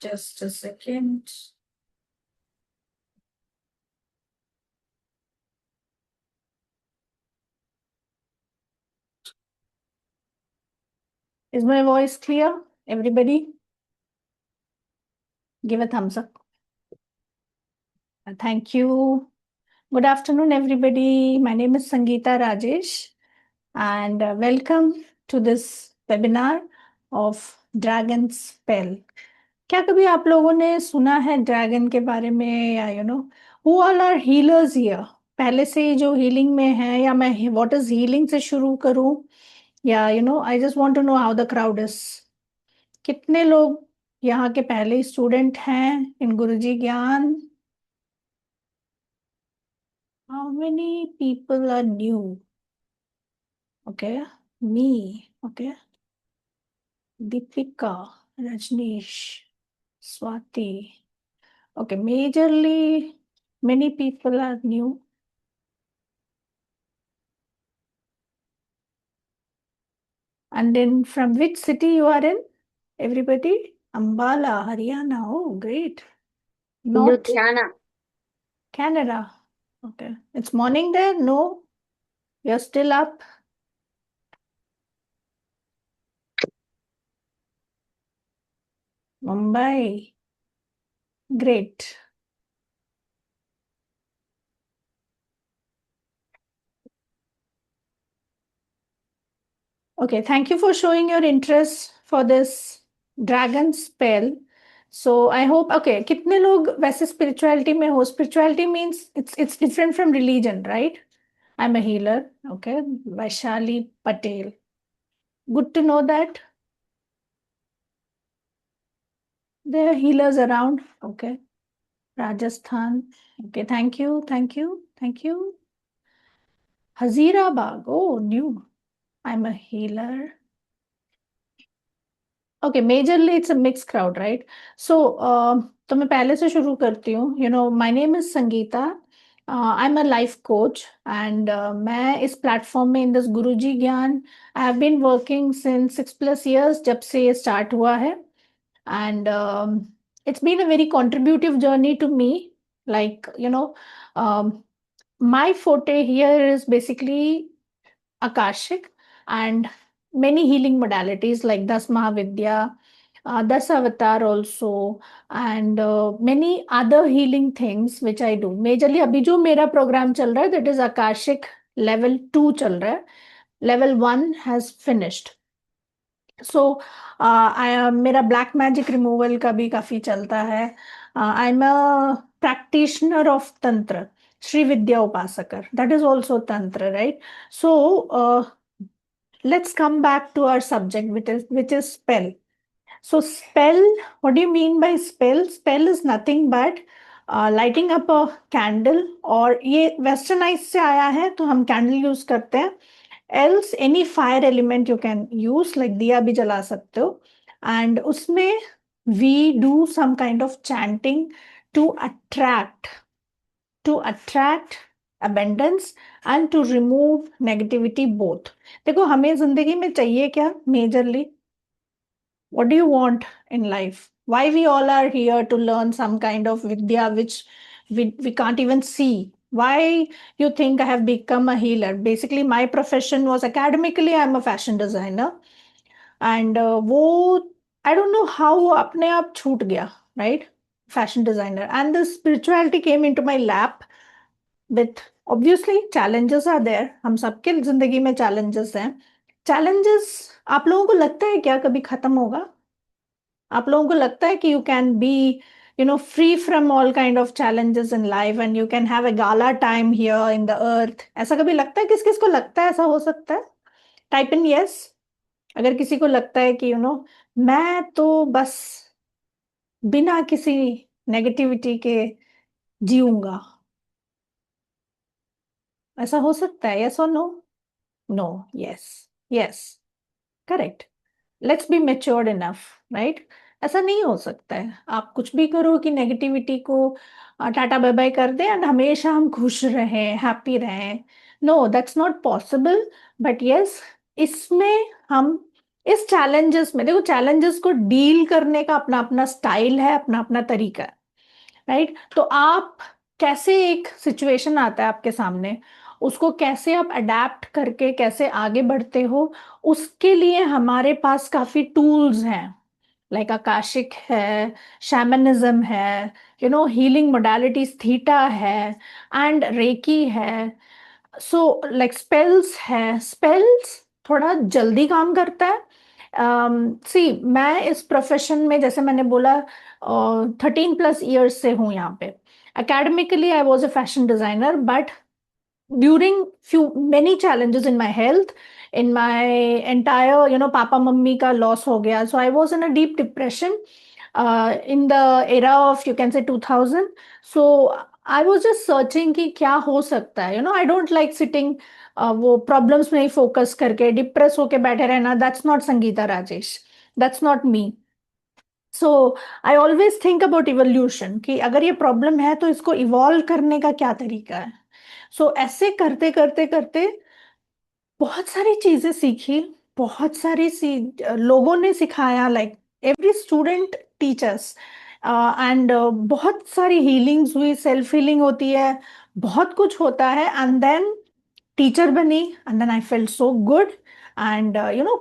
Just a second. Is my voice clear? Everybody, give a thumbs up. Thank you. Good afternoon, everybody. My name is Sangeeta Rajesh, and welcome to this webinar of Dragon Spell. क्या कभी आप लोगों ने सुना है dragon के बारे में या who all are healers here? पहले से ही जो हीलिंग में है, या मैं व्हाट इज हीलिंग से शुरू करूं, या I just want to know how the crowd is. कितने लोग यहाँ के पहले स्टूडेंट हैं in Guruji Gyan? How many people are new? Okay, me. Okay, Deepika, Rajneesh, Swati. Okay, majorly many people are new. And then from which city you are in? Everybody? Ambala, Haryana. Oh, great. North Ludhiana. Canada. Okay. It's morning there? No? You're still up? Mumbai. Great. Okay, thank you for showing your interest for this dragon spell. So I hope, okay, कितने लोग वैसे spirituality में हो? Spirituality means it's different from religion, right? I'm a healer. Okay, Vaishali Patel. Good to know that there are healers around. Okay, Rajasthan. Okay, thank you, thank you, thank you. Hazirabad. Oh, new. I'm a healer. Okay, majorly it's a mixed crowd, right? So, तो मैं पहले से शुरू करती हूँ. My name is Sangeeta. I'm a life coach, and मैं इस platform में इन this Guruji Gyan I have been working since 6+ years जब से ये स्टार्ट हुआ है. And it's been a very contributive journey to me. Like, my forte here is basically Akashic and many healing modalities like Das Mahavidya, Das Avatar also, and many other healing things which I do. Majorly अभी जो मेरा program चल रहा है, that is Akashic level 2 चल रहा है. Level 1 has finished. सो मेरा ब्लैक मैजिक रिमूवल का भी काफी चलता है. I am a practitioner of तंत्र, श्री विद्या उपासकर. दैट इज ऑल्सो तंत्र, right? So let's come back to our subject, which is spell. So spell, what do you mean by spell? Spell is nothing but lighting up a candle. और ये westernise से आया है तो हम candle use करते हैं. else any fire element you can use, like दिया भी जला सकते हो. And उसमें we do some kind of chanting to attract abundance and to remove negativity both. देखो हमें जिंदगी में चाहिए क्या majorly? What do you want in life? Why we all are here to learn some kind of vidya which we can't even see? Why you think I have become a healer? Basically, my profession was academically, I'm a fashion designer. And वो I don't know how वो अपने आप छूट गया, right? Fashion designer. And the spirituality came into my lap with obviously challenges are there. हम सबके जिंदगी में challenges हैं. Challenges आप लोगों को लगता है क्या कभी खत्म होगा? आप लोगों को लगता है कि you can be free from all kind of challenges in life and you can have a gala time here in the earth? ऐसा कभी लगता है? किस किस को लगता है ऐसा हो सकता है? टाइप इन यस अगर किसी को लगता है कि मैं तो बस बिना किसी नेगेटिविटी के जीऊंगा. ऐसा हो सकता है? यस और no? No. Yes. Yes. Correct. Let's be matured enough, right? ऐसा नहीं हो सकता है. आप कुछ भी करो कि नेगेटिविटी को टाटा बाय बाय कर दें एंड हमेशा हम खुश रहें, हैप्पी रहें. No, that's not possible. But yes, इसमें हम इस चैलेंजेस में देखो, चैलेंजेस को डील करने का अपना अपना स्टाइल है, अपना अपना तरीका है, राइट? तो आप कैसे, एक सिचुएशन आता है आपके सामने, उसको कैसे आप अडेप्ट करके कैसे आगे बढ़ते हो, उसके लिए हमारे पास काफी टूल्स हैं। लाइक आकाशिक है, शैमनिज्म है, हीलिंग मोडालिटीज थीटा है, एंड रेकी है। सो लाइक स्पेल्स है, स्पेल्स थोड़ा जल्दी काम करता है। सी मैं इस प्रोफेशन में, जैसे मैंने बोला, 13+ ईयर्स से हूँ यहाँ पे। Academically I was a fashion designer, but during few many challenges in my health, in my entire, papa mummy का लॉस हो गया, so I was in a deep depression in the era of, you can say, 2000. So I was just searching कि क्या हो सकता है, I don't like sitting वो problems में ही फोकस करके डिप्रेस होके बैठे रहना, that's not Sangeeta Rajesh, that's not me. So I always think about evolution, कि अगर ये प्रॉब्लम है तो इसको इवॉल्व करने का क्या तरीका है। सो ऐसे करते करते करते बहुत सारी चीजें सीखी, बहुत सारी लोगों ने सिखाया, like every student teachers, and बहुत सारी हीलिंग्स हुई, सेल्फ हीलिंग होती है, बहुत कुछ होता है, एंड देन टीचर बनी, and then I felt so good. And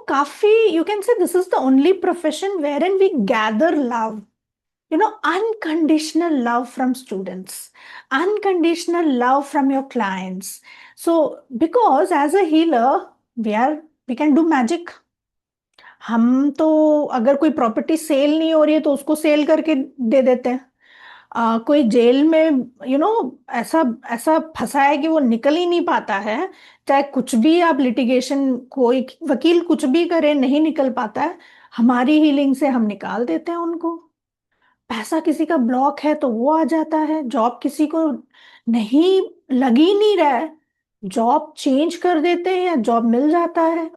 काफी, you can say this is the only profession where in we gather love, unconditional love from students, unconditional love from your clients. So because as a healer, we can do magic. हम तो अगर कोई property cell नहीं हो रही है तो उसको सेल करके दे देते हैं। कोई जेल में, ऐसा ऐसा फंसा है कि वो निकल ही नहीं पाता है, चाहे कुछ भी आप लिटिगेशन, कोई वकील कुछ भी करे, नहीं निकल पाता है, हमारी हीलिंग से हम निकाल देते हैं उनको। पैसा किसी का ब्लॉक है तो वो आ जाता है, जॉब किसी को नहीं, लग ही नहीं रहा है, जॉब चेंज कर देते हैं या जॉब मिल जाता है।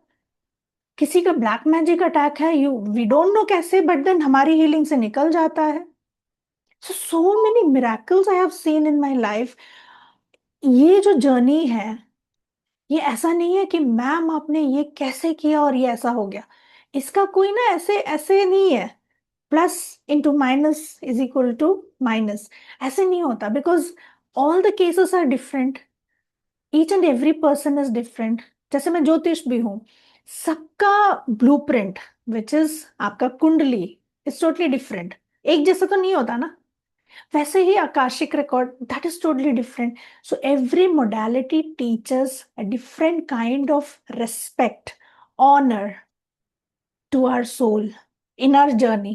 किसी का ब्लैक मैजिक अटैक है, यू वी डोंट नो कैसे, बट देन हमारी हीलिंग से निकल जाता है। So many miracles I have seen in my life. ये जो जर्नी है, ये ऐसा नहीं है कि मैम आपने ये कैसे किया और ये ऐसा हो गया, इसका कोई ना ऐसे ऐसे नहीं है, plus into minus is equal to minus, ऐसे नहीं होता, because all the cases are different, each and every person is different. जैसे मैं ज्योतिष भी हूँ, सबका ब्लूप्रिंट, विच इज आपका कुंडली, इज टोटली डिफरेंट, एक जैसा तो नहीं होता ना। वैसे ही akashic record, that is totally different. So every modality teachers a different kind of respect, honour to our soul in our journey,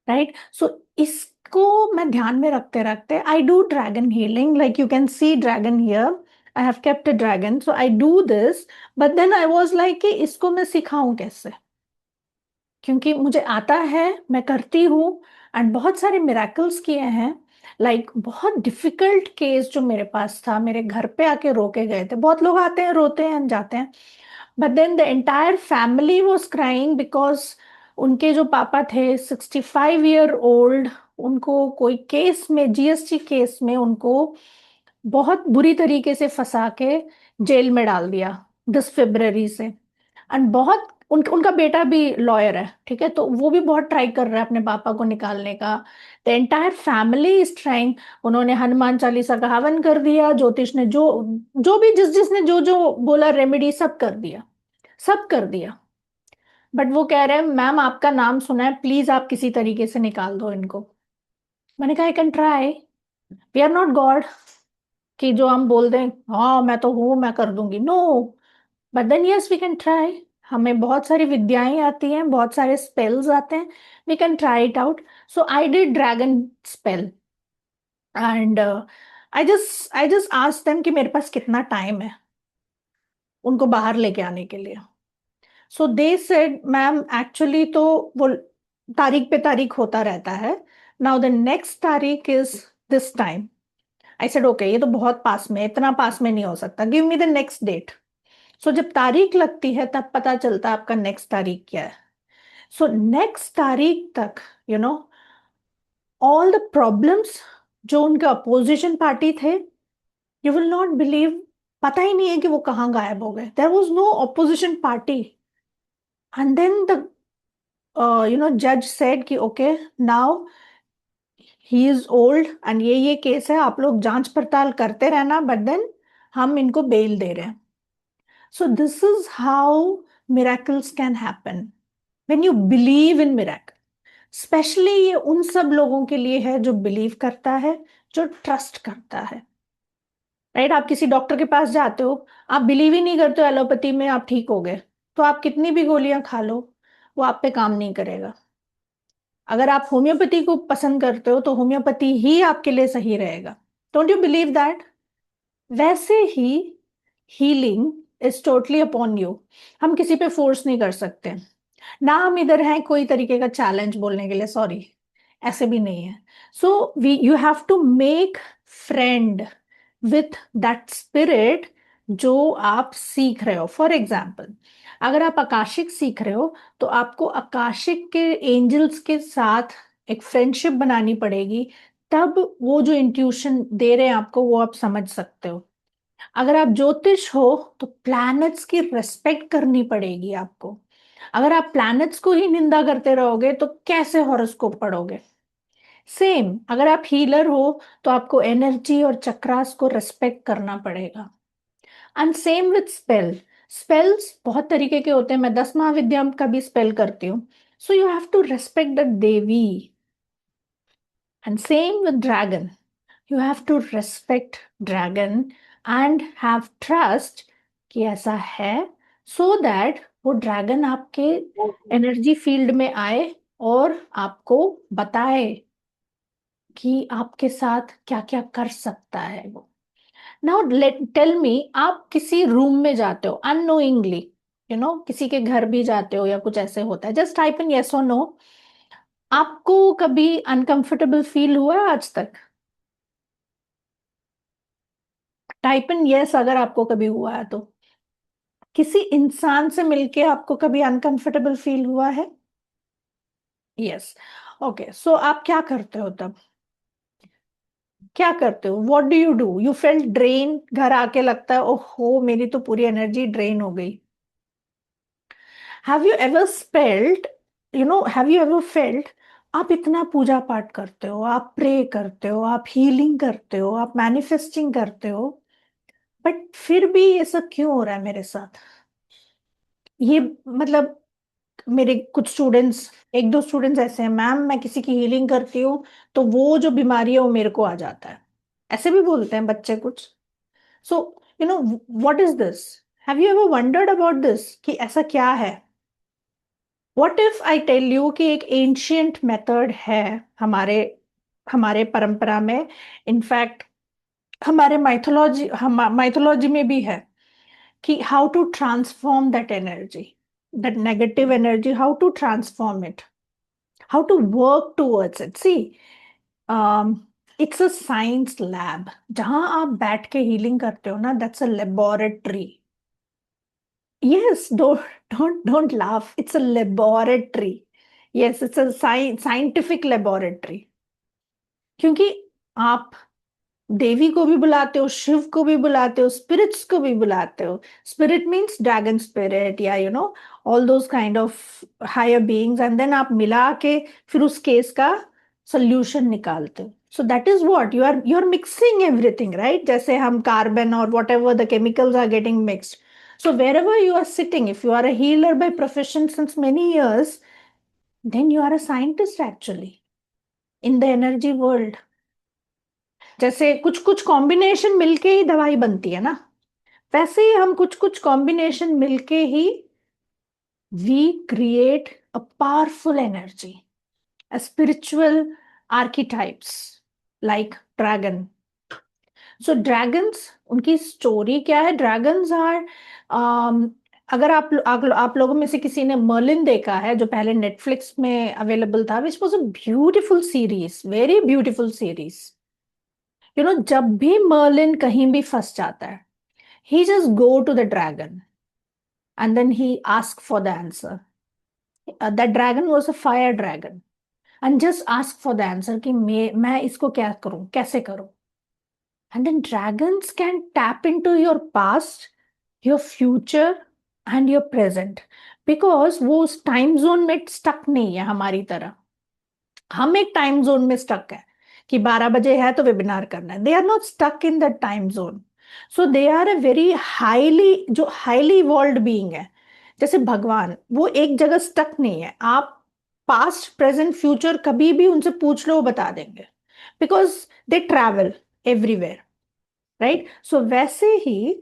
right? So इसको मैं ध्यान में रखते रखते, I do dragon healing, like you can see dragon here, I have kept a dragon, so I do this. But then I was like कि इसको मैं सिखाऊं कैसे, क्योंकि मुझे आता है, मैं करती हूँ, एंड बहुत सारे मिराकल्स किए हैं। लाइक बहुत डिफिकल्ट केस जो मेरे पास था, मेरे घर पे आके रोके गए थे, बहुत लोग आते हैं, रोते हैं, जाते हैं, but then the entire family was crying, because उनके जो पापा थे 65 ईयर ओल्ड, उनको कोई केस में, जीएसटी केस में उनको बहुत बुरी तरीके से फंसा के जेल में डाल दिया 10 फरवरी से। एंड बहुत उनका बेटा भी लॉयर है, ठीक है, तो वो भी बहुत ट्राई कर रहा है अपने पापा को निकालने का। The entire family is trying. उन्होंने हनुमान चालीसा का हवन कर दिया, ज्योतिष ने जो जो भी, जिसने जो जो बोला रेमेडी, सब कर दिया, सब कर दिया। बट वो कह रहे हैं मैम आपका नाम सुना है, प्लीज आप किसी तरीके से निकाल दो इनको। मैंने कहा I can try, we are not God, कि जो हम बोल दें हाँ मैं तो हूं, मैं कर दूंगी, no. But then yes we can try, हमें बहुत सारी विद्याएं आती हैं, बहुत सारे स्पेल्स आते हैं, we can try it out. So I did dragon spell, and I just asked them कि मेरे पास कितना टाइम है उनको बाहर लेके आने के लिए। सो दे सेड मैम एक्चुअली तो वो तारीख पे तारीख होता रहता है, नाउ द नेक्स्ट तारीख is this time. I said okay, ये तो बहुत पास में, इतना पास में नहीं हो सकता, give me the next date. So जब तारीख लगती है तब पता चलता है आपका नेक्स्ट तारीख क्या है। सो नेक्स्ट तारीख तक, you know all the problems, जो उनके अपोजिशन पार्टी थे, यू विल नॉट बिलीव, पता ही नहीं है कि वो कहाँ गायब हो गए, there was no opposition party. And then the judge said कि okay, now he is old and ये केस है, आप लोग जांच पड़ताल करते रहना, बट देन हम इनको बेल दे रहे हैं. So this is how miracles can happen when you believe in miracle. Specially ये उन सब लोगों के लिए है जो बिलीव करता है, जो ट्रस्ट करता है. राइट? आप किसी डॉक्टर के पास जाते हो, आप बिलीव ही नहीं करते हो एलोपैथी में आप ठीक हो गए, तो आप कितनी भी गोलियां खा लो, वो आप पे काम नहीं करेगा. अगर आप होम्योपैथी को पसंद करते हो तो होम्योपैथी ही आपके लिए सही रहेगा. Don't you believe that? वैसे ही healing is totally upon you. हम किसी पे फोर्स नहीं कर सकते ना. हम इधर हैं कोई तरीके का चैलेंज बोलने के लिए, सॉरी, ऐसे भी नहीं है. So we you have to make friend with that spirit जो आप सीख रहे हो. फॉर एग्जाम्पल, अगर आप आकाशिक सीख रहे हो तो आपको आकाशिक के एंजल्स के साथ एक फ्रेंडशिप बनानी पड़ेगी, तब वो जो इंट्यूशन दे रहे हैं आपको वो आप समझ सकते हो. अगर आप ज्योतिष हो तो प्लैनेट्स की रेस्पेक्ट करनी पड़ेगी आपको. अगर आप प्लैनेट्स को ही निंदा करते रहोगे तो कैसे हॉरोस्कोप पढ़ोगे? सेम, अगर आप हीलर हो तो आपको एनर्जी और चक्रास को रेस्पेक्ट करना पड़ेगा. And same with spell. Spells बहुत तरीके के होते हैं, मैं 10 महाविद्या का भी स्पेल करती हूँ. So you have to respect the Devi. And same with dragon. You have to respect dragon and have trust कि ऐसा है, सो दैट वो ड्रैगन आपके एनर्जी फील्ड में आए और आपको बताए कि आपके साथ क्या क्या कर सकता है वो. नाउ लेट टेल मी, आप किसी रूम में जाते हो अननोइंगली, किसी के घर भी जाते हो या कुछ ऐसे होता है, जस्ट टाइप इन यस और नो. आपको कभी अनकंफर्टेबल फील हुआ है आज तक? टाइप इन यस अगर आपको कभी हुआ है तो. किसी इंसान से मिलके आपको कभी अनकंफर्टेबल फील हुआ है? यस. ओके, सो आप क्या करते हो तब? क्या करते हो? What do you felt drain, घर आके लगता है ओहो मेरी तो पूरी एनर्जी ड्रेन हो गई. Have you ever felt, have you ever felt, आप इतना पूजा पाठ करते हो, आप प्रे करते हो, आप हीलिंग करते हो, आप मैनिफेस्टिंग करते हो, बट फिर भी ये सब क्यों हो रहा है मेरे साथ? ये मतलब, मेरे कुछ स्टूडेंट्स, एक दो स्टूडेंट्स ऐसे हैं, मैम मैं किसी की हीलिंग करती हूँ तो वो जो बीमारी है वो मेरे को आ जाता है. ऐसे भी बोलते हैं बच्चे कुछ. So what is this? Have you ever wondered about this कि ऐसा क्या है? What if I tell you कि एक एंशियंट मेथड है हमारे हमारे परंपरा में, इनफैक्ट हमारे माइथोलॉजी में भी है, कि how to transform that energy, that negative energy, how to transform it, how to work towards it. See, it's a science lab. जहां आप बैठ के हीलिंग करते हो ना, that's a laboratory. Yes, don't laugh. It's a laboratory. Yes, it's a scientific laboratory. क्योंकि आप देवी को भी बुलाते हो, शिव को भी बुलाते हो, स्पिरिट्स को भी बुलाते हो. स्पिरिट मीन्स ड्रैगन स्पिरिट या all those kind of higher beings, and then आप मिला के फिर उस केस का सोल्यूशन निकालते हो. So that is what you are mixing everything, right? जैसे हम कार्बन और whatever the chemicals are getting mixed. So wherever you are sitting, if you are a healer by profession since many years, then you are a scientist actually in the energy world. जैसे कुछ कुछ combination मिलके ही दवाई बनती है ना, वैसे ही हम कुछ कुछ कॉम्बिनेशन मिलके ही we create a powerful energy, a spiritual archetypes like dragon. So dragons, उनकी स्टोरी क्या है? ड्रैगन्स आर, अगर आप लोगों में से किसी ने मर्लिन देखा है, जो पहले नेटफ्लिक्स में अवेलेबल था, which was a beautiful series, very beautiful series. जब भी मर्लिन कहीं भी फंस जाता है, he just go to the dragon and then he ask for the answer. That dragon was a fire dragon and just ask for the answer कि मैं इसको क्या करूं, कैसे करूं. And then dragons can tap into your past, your future and your present. Because वो उस time zone में स्टक नहीं है हमारी तरह। हम एक टाइम जोन में स्टक है कि 12 बजे है तो वेबिनार करना है। They are not stuck in that time zone. So they are a very highly, जो हाईली इवॉल्व्ड बीइंग है, जैसे भगवान, वो एक जगह स्टक नहीं है। आप पास्ट प्रेजेंट फ्यूचर कभी भी उनसे पूछ लो, वो बता देंगे, because they travel everywhere, right? So वैसे ही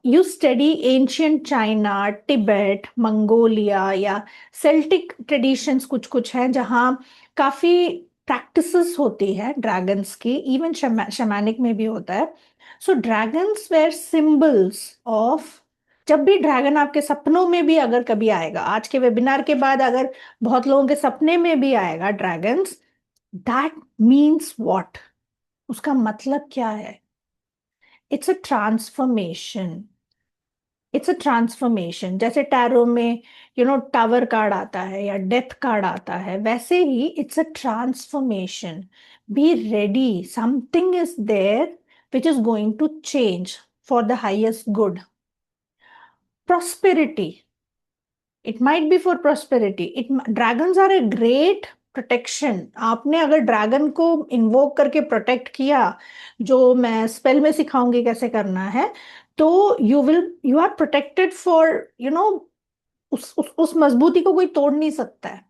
you study ancient China, Tibet, Mongolia या सेल्टिक ट्रेडिशंस, कुछ कुछ हैं जहाँ काफी प्रैक्टिसेस होती है ड्रैगन्स की, इवन शमैनिक में भी होता है। सो ड्रैगन्स वेर सिंबल्स ऑफ, जब भी ड्रैगन आपके सपनों में भी अगर कभी आएगा, आज के वेबिनार के बाद अगर बहुत लोगों के सपने में भी आएगा ड्रैगन्स, दैट मीन्स व्हाट, उसका मतलब क्या है? It's a transformation. It's a transformation. जैसे टैरो में टावर कार्ड आता है या डेथ कार्ड आता है, वैसे ही it's a transformation. Be ready, something is there which is going to change for the highest good. Prosperity, it might be for prosperity. It, dragons are a great protection. आपने अगर dragon को invoke करके protect किया, जो मैं spell में सिखाऊंगी कैसे करना है, तो यू आर प्रोटेक्टेड फॉर, उस मजबूती को कोई तोड़ नहीं सकता है।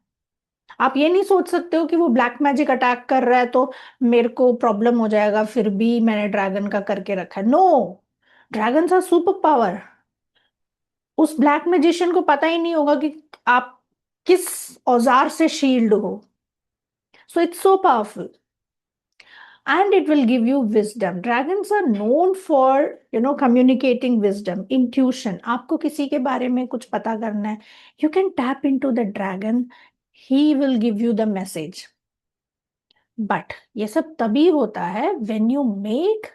आप ये नहीं सोच सकते हो कि वो ब्लैक मैजिक अटैक कर रहा है तो मेरे को प्रॉब्लम हो जाएगा, फिर भी मैंने ड्रैगन का करके रखा है। No, dragons are super power. उस ब्लैक मैजिशियन को पता ही नहीं होगा कि आप किस औजार से शील्ड हो। So it's so powerful, and it will give you wisdom. Dragons are known for communicating wisdom, intuition. आपको किसी के बारे में कुछ पता करना है, you can tap into the dragon, he will give you the message. But ये सब तभी होता है when you make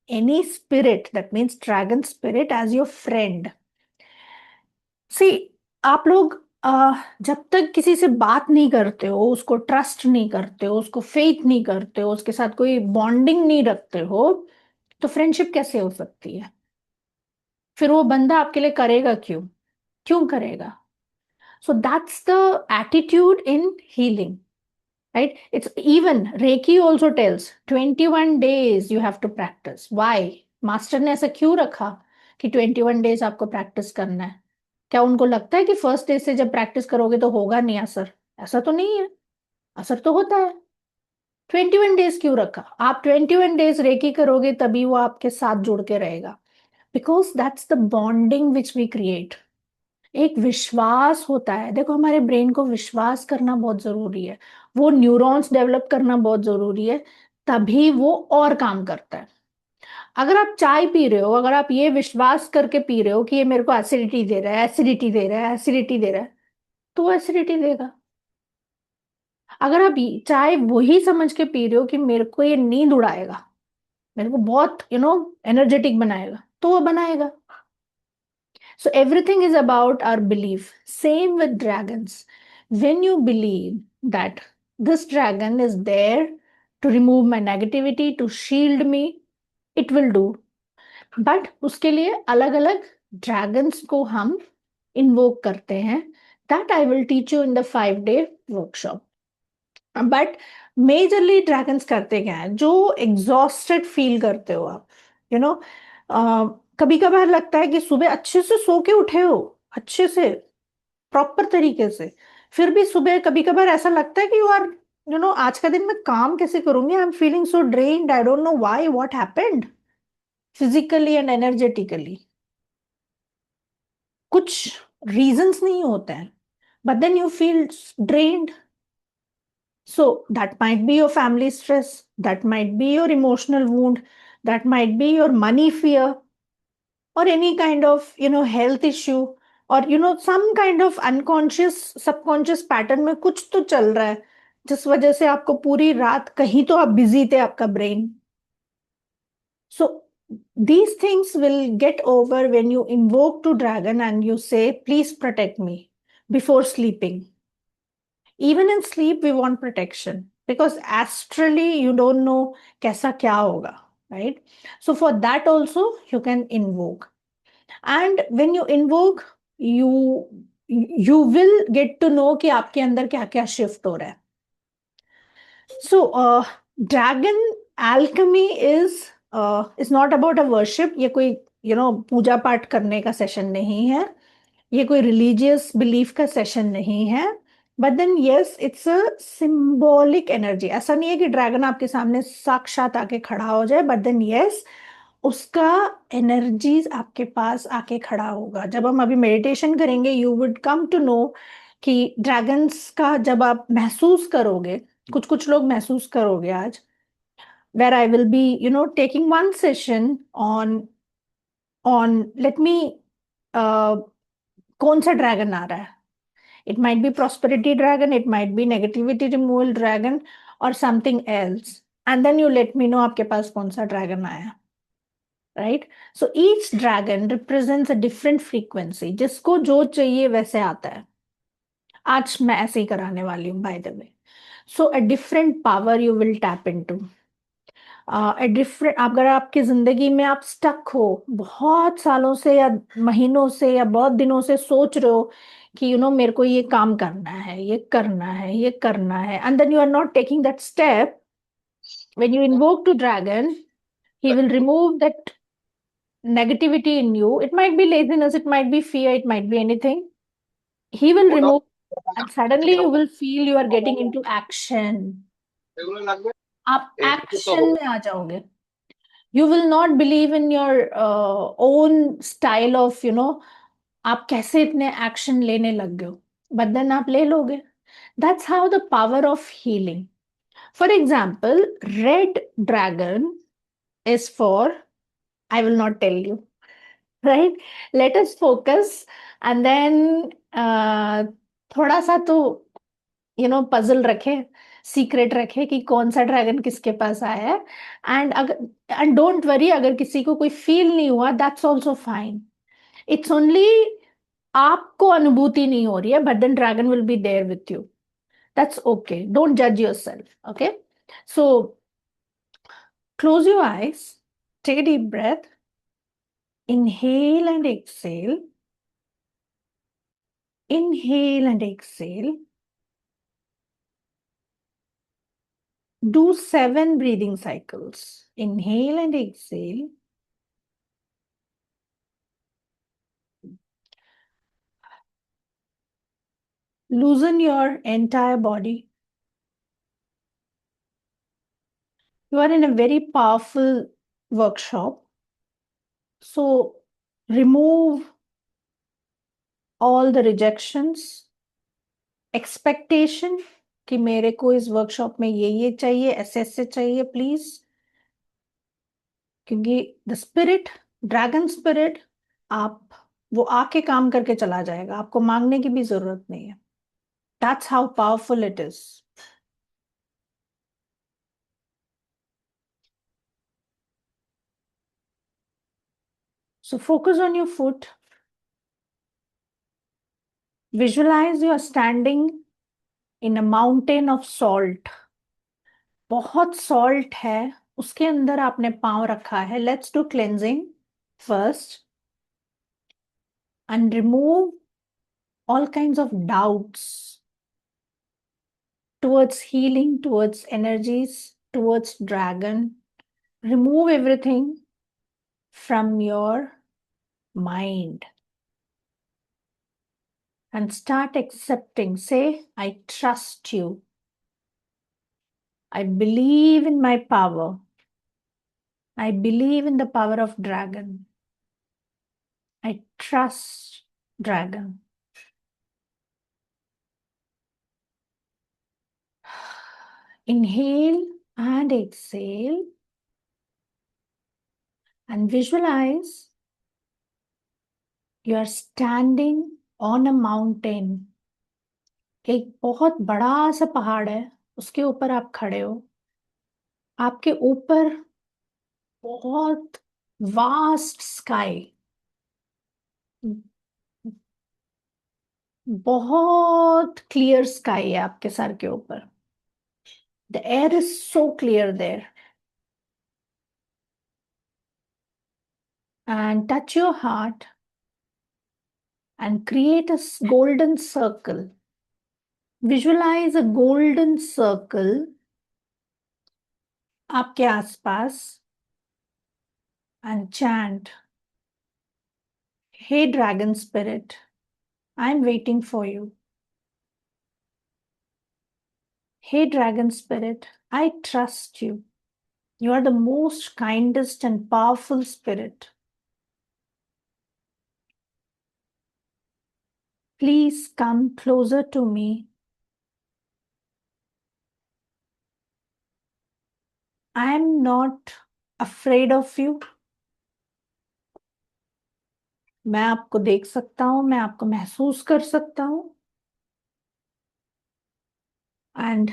any spirit, that means dragon spirit, as your friend. सी, आप लोग जब तक किसी से बात नहीं करते हो, उसको ट्रस्ट नहीं करते हो, उसको फेथ नहीं करते हो, उसके साथ कोई बॉन्डिंग नहीं रखते हो, तो फ्रेंडशिप कैसे हो सकती है? फिर वो बंदा आपके लिए करेगा क्यों? क्यों करेगा? So that's the attitude in healing, right? It's even reiki also tells 21 days you have to practice. Why? Master ने ऐसा क्यों रखा कि 21 days आपको प्रैक्टिस करना है? क्या उनको लगता है कि फर्स्ट डे से जब प्रैक्टिस करोगे तो होगा नहीं असर? ऐसा तो नहीं है, असर तो होता है। 21 days क्यों रखा? आप 21 days रेकी करोगे तभी वो आपके साथ जुड़ के रहेगा, because that's the bonding which we create. एक विश्वास होता है। देखो, हमारे ब्रेन को विश्वास करना बहुत जरूरी है, वो न्यूरॉन्स डेवलप करना बहुत जरूरी है, तभी वो और काम करता है। अगर आप चाय पी रहे हो, अगर आप ये विश्वास करके पी रहे हो कि ये मेरे को एसिडिटी दे रहा है, एसिडिटी दे रहा है, एसिडिटी दे रहा है, तो वो एसिडिटी देगा। अगर आप चाय वही समझ के पी रहे हो कि मेरे को ये नींद उड़ाएगा, मेरे को बहुत एनर्जेटिक बनाएगा, तो वो बनाएगा। So everything is about our belief. Same with dragons. When you believe that this dragon is there to remove my negativity, to shield me, it will do. But उसके लिए अलग अलग dragons को हम invoke करते हैं. That I will teach you in the 5-day workshop. But majorly dragons करते क्या है? जो एग्जॉस्टेड फील करते हो आप, यू नो कभी कभार लगता है कि सुबह अच्छे से सो के उठे हो, अच्छे से प्रॉपर तरीके से, फिर भी सुबह कभी कभार ऐसा लगता है कि यू आर, आज का दिन मैं काम कैसे करूंगी, I am feeling so drained, I don't know why, what happened physically and energetically. कुछ रीजंस नहीं होते हैं, but then you feel drained. So that might be your family stress, that might be your emotional wound, that might be your money fear, or any kind of health issue, or some kind of unconscious subconscious pattern में कुछ तो चल रहा है जिस वजह से आपको पूरी रात कहीं तो आप बिजी थे, आपका brain. So these things will get over when you invoke to dragon and you say, please protect me before sleeping. Even in sleep we want protection, because astrally you don't know kaisa kya hoga, right? So for that also you can invoke. And when you invoke, you you will get to know कि आपके अंदर क्या क्या shift हो रहा है. So dragon alchemy is not about a worship. ये कोई पूजा पाठ करने का सेशन नहीं है. ये कोई रिलीजियस बिलीफ का सेशन नहीं है. But then yes, it's a symbolic energy. ऐसा नहीं है कि ड्रैगन आपके सामने साक्षात आके खड़ा हो जाए, बट देन यस, उसका एनर्जीज आपके पास आके खड़ा होगा. जब हम अभी मेडिटेशन करेंगे, you would come to know कि ड्रैगन्स का जब आप महसूस करोगे, कुछ कुछ लोग महसूस करोगे आज, where I will be taking one session on let me कौन सा ड्रैगन आ रहा है. It might be prosperity dragon, it might be negativity removal dragon, और something else. And then you let me know आपके पास कौन सा ड्रैगन आया. Right. So each dragon represents a different frequency. जिसको जो चाहिए वैसे आता है. आज मैं ऐसे ही कराने वाली हूँ, by the way. So a different power you will tap into. A different, अगर आपकी जिंदगी में आप स्टक हो बहुत सालों से या महीनों से या बहुत दिनों से, सोच रहे हो कि मेरे को ये काम करना है, ये करना है, ये करना है, and then you are not taking that step. When you invoke to dragon, he will remove that negativity in you. It might be laziness, it might be fear, it might be anything. He will remove, and suddenly you will feel you are getting into action. आप action में आ जाओगे. You will not believe in your own style of आप कैसे इतने action लेने लग गए हो, बट देन आप ले लोगे. That's how the power of healing. For example, red dragon is for, I will not tell you. Right, let us focus. And then थोड़ा सा तो पजल रखे, सीक्रेट रखे कि कौन सा ड्रैगन किसके पास आया है. एंड डोंट वरी, अगर किसी को कोई फील नहीं हुआ, that's also fine. It's only आपको अनुभूति नहीं हो रही है, but then dragon will be there with you. That's okay. Don't जज yourself. Okay. So close your eyes, take a deep breath, inhale and exhale. Inhale and exhale. Do 7 breathing cycles. Inhale and exhale. Loosen your entire body. You are in a very powerful workshop. So remove all the rejections, expectation कि मेरे को इस workshop में ये चाहिए, ऐसे ऐसे चाहिए, प्लीज. क्योंकि द स्पिरिट, ड्रैगन स्पिरिट, आप वो आके काम करके चला जाएगा. आपको मांगने की भी जरूरत नहीं है. That's how powerful it is. So focus on your foot. Visualize you are standing in a mountain of salt. बहुत salt है, उसके अंदर आपने पांव रखा है. Let's do cleansing first and remove all kinds of doubts towards healing, towards energies, towards dragon. Remove everything from your mind and start accepting. Say, I trust you. I believe in my power. I believe in the power of dragon. I trust dragon. Inhale and exhale and visualize you are standing on a mountain. एक बहुत बड़ा सा पहाड़ है, उसके ऊपर आप खड़े हो. आपके ऊपर बहुत वास्ट स्काई, बहुत क्लियर स्काई है आपके सर के ऊपर. The air is so clear there. And touch your heart and create a golden circle. Visualize a golden circle आपके आसपास and chant, "Hey dragon spirit, I'm waiting for you. Hey dragon spirit, I trust you. You are the most kindest and powerful spirit. Please come closer to me. I am not afraid of you. मैं आपको देख सकता हूं, मैं आपको महसूस कर सकता हूं." And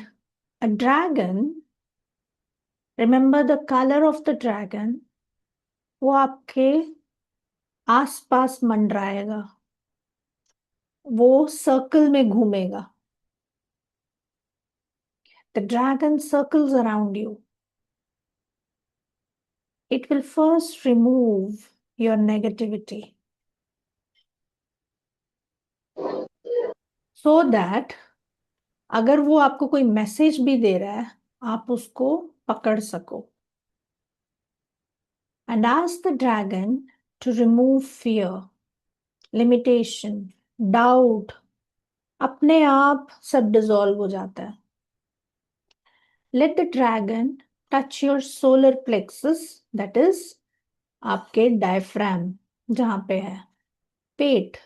a dragon, remember the color of the dragon, वो आपके आसपास मंडराएगा, वो सर्कल में घूमेगा. The dragon circles around you. It will first remove your negativity so that अगर वो आपको कोई मैसेज भी दे रहा है, आप उसको पकड़ सको. And ask the dragon to remove fear, limitation, doubt. अपने आप सब डिसॉल्व हो जाता है. Let the dragon touch your solar plexus, that is आपके डायफ्राम जहां पे है पेट.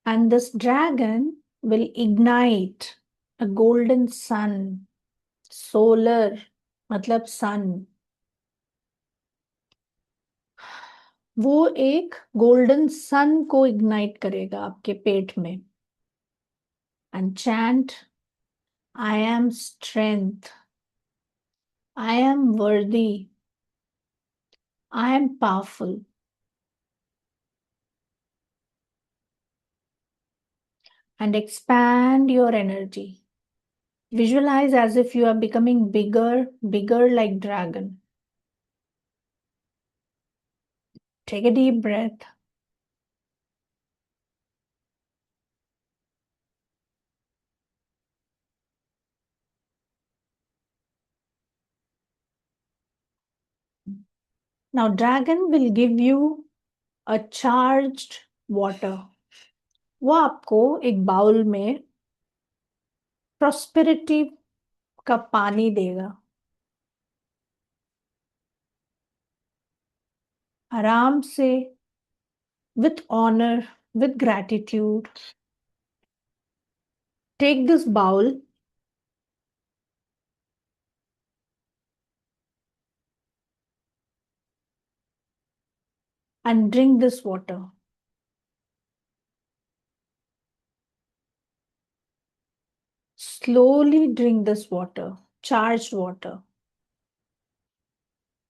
And this dragon will ignite a golden sun. Solar मतलब sun. वो एक गोल्डन सन को इग्नाइट करेगा आपके पेट में. And chant, I am strength, I am वर्दी, I am powerful. And expand your energy. Visualize as if you are becoming bigger, bigger like dragon. Take a deep breath. Now dragon will give you a charged water. वो आपको एक bowl में prosperity का पानी देगा. आराम से, with honor, with gratitude, take this bowl and drink this water. Slowly drink this water, charged water,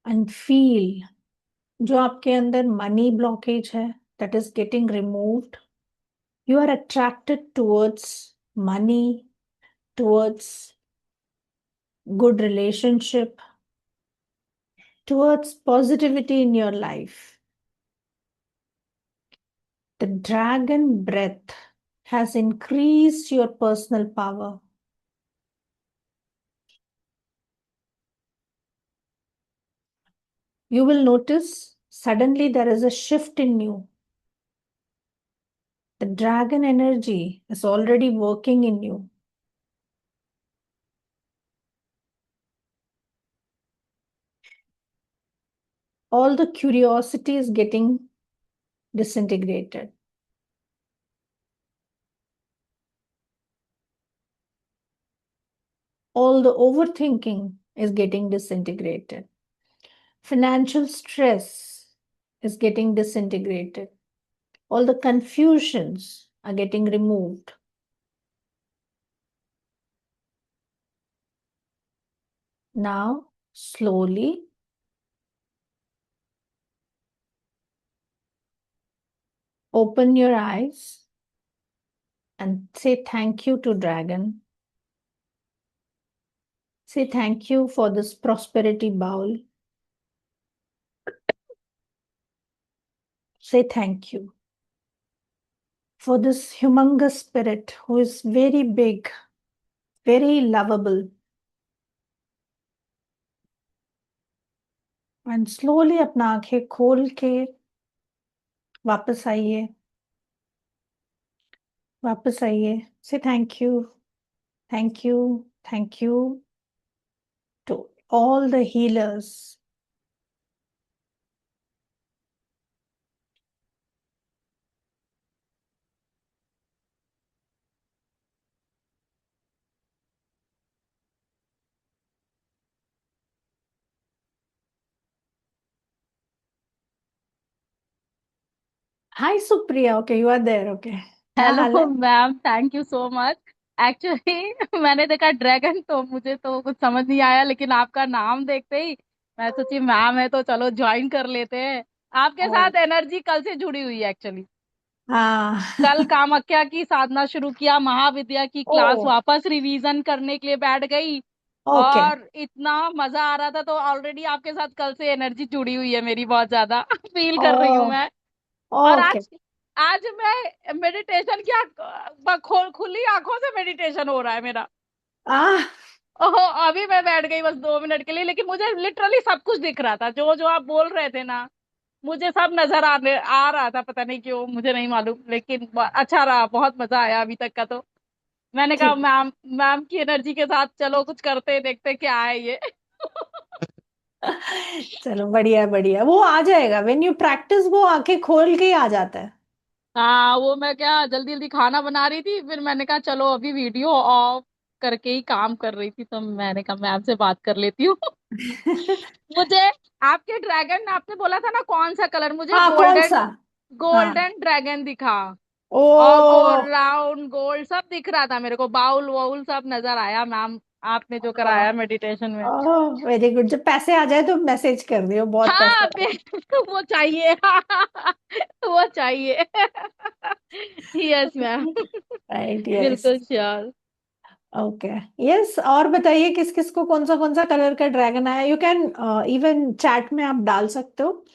and feel जो आपके अंदर मनी ब्लॉकेज है, that is getting removed. You are attracted towards money, towards good relationship, towards positivity in your life. The dragon breath has increased your personal power. You will notice suddenly there is a shift in you. The dragon energy is already working in you. All the curiosity is getting disintegrated. All the overthinking is getting disintegrated. Financial stress is getting disintegrated. All the confusions are getting removed. Now, slowly, open your eyes and say thank you to Dragon. Say thank you for this prosperity bowl. Say thank you for this humongous spirit who is very big, very lovable. And slowly अपना आंखें खोल के वापस आइए, वापस आइए. Say thank you, thank you, thank you to all the healers. Hi Supriya, okay, you are there, okay. क्या hello हाल है? Ma'am, thank you so much. Actually मैंने देखा ड्रैगन तो मुझे तो कुछ समझ नहीं आया, लेकिन आपका नाम देखते ही मैं सोची मैम है तो चलो ज्वाइन कर लेते हैं। आपके ओ, साथ एनर्जी कल से जुड़ी हुई है एक्चुअली। हाँ. कल कामाख्या की साधना शुरू किया, महाविद्या की ओ, क्लास वापस रिवीजन करने के लिए बैठ गई ओके. और इतना मजा आ रहा था। तो ऑलरेडी आपके साथ कल से एनर्जी जुड़ी हुई है मेरी, बहुत ज्यादा फील कर रही हूँ ओ, मैं। और ओके. आज आज मैं मेडिटेशन किया, खुली आंखों से मेडिटेशन हो रहा है मेरा। आ, ओहो, अभी मैं बैठ गई बस 2 मिनट के लिए, लेकिन मुझे लिटरली सब कुछ दिख रहा था, जो जो आप बोल रहे थे ना, मुझे सब नजर आ रहा था। पता नहीं क्यों, मुझे नहीं मालूम, लेकिन अच्छा रहा, बहुत मजा आया अभी तक का। तो मैंने कहा ठीक. मैम, मैम की एनर्जी के साथ चलो कुछ करते हैं, देखते हैं क्या है ये। चलो बढ़िया बढ़िया, वो आ जाएगा. व्हेन यू प्रैक्टिस वो आंखें खोल के ही आ जाता है. हाँ, वो मैं क्या जल्दी जल्दी खाना बना रही थी, फिर मैंने कहा चलो अभी वीडियो ऑफ करके ही काम कर रही थी, तो मैंने कहा मैम से बात कर लेती हूँ। मुझे आपके ड्रैगन, आपने बोला था ना कौन सा कलर, मुझे हाँ, कौन गोल्डन, सा? हाँ. गोल्डन ड्रैगन दिखा। ओ, और राउंड गोल्ड सब दिख रहा था मेरे को, बाउल वाउल सब नजर आया मैम, आपने जो कराया मेडिटेशन में। Oh very good. जब पैसे आ जाए तो मैसेज कर दियो, बहुत पैसे हाँ आ रहे वो चाहिए। वो चाहिए। Yes ma'am. हैं. Right, yes. बिल्कुल श्योर। ओके. यस, और बताइए किस किस को कौन सा कलर का ड्रैगन आया. यू कैन इवन चैट में आप डाल सकते हो,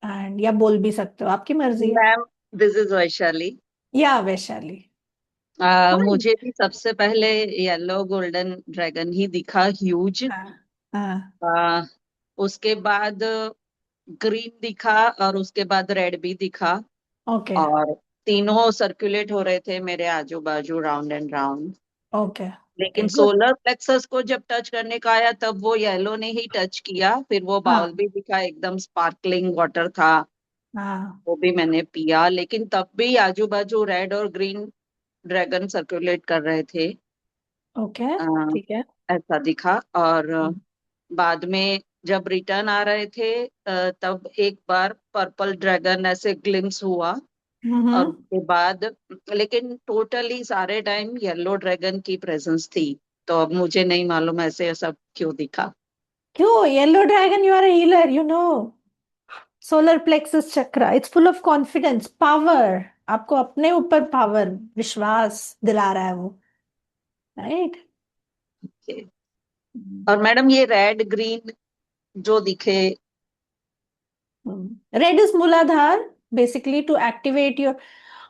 एंड या बोल भी सकते हो, आपकी मर्जी है. Ma'am, this is Vaishali. या वैशाली. मुझे भी सबसे पहले येलो गोल्डन ड्रैगन ही दिखा, ह्यूज। हाँ. हाँ. उसके बाद ग्रीन दिखा, और उसके बाद रेड भी दिखा। ओके. और तीनों सर्कुलेट हो रहे थे मेरे आजू बाजू, राउंड एंड राउंड। ओके. लेकिन ओके, गुड. सोलर प्लेक्सस को जब टच करने का आया, तब वो येलो ने ही टच किया। फिर वो बाउल हाँ. भी दिखा, एकदम स्पार्कलिंग वाटर था, हाँ. वो भी मैंने पिया। लेकिन तब भी आजू बाजू रेड और ग्रीन ड्रैगन सर्कुलेट कर रहे थे। ओके. अ, ठीक है. ऐसा दिखा। और बाद में जब रिटर्न आ रहे थे, तब एक बार पर्पल ड्रैगन ऐसे ग्लिम्स हुआ। और हम्म. उसके बाद, लेकिन टोटली सारे टाइम येलो ड्रैगन की प्रेजेंस थी। तो अब मुझे नहीं मालूम ऐसे सब क्यों दिखा। क्यों? Yellow dragon, you are a healer, you know. Solar plexus chakra, it's full of confidence, power. आपको अपने ऊपर पावर, विश्वास दिला रहा है वो. राइट. और मैडम, ये रेड ग्रीन जो दिखे। रेड इज मूलाधार, बेसिकली टू एक्टिवेट योर.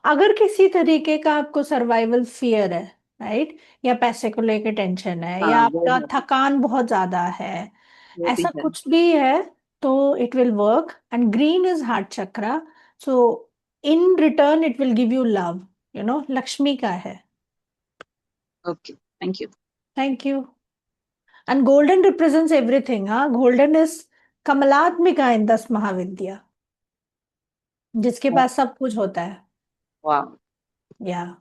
अगर किसी तरीके का आपको सर्वाइवल फियर है, राइट, या पैसे को लेके टेंशन है, या हाँ, वो आपका है, थकान बहुत ज्यादा है, वो भी ऐसा है। कुछ भी है, तो it will work. And green is heart chakra, so in return it will give you love. You know, Lakshmi का है. Okay, thank you. Thank you. And golden represents everything. हाँ, गोल्डन इज कमलात्मिका इन 10 महाविद्या, जिसके पास सब कुछ होता है. वाह। या.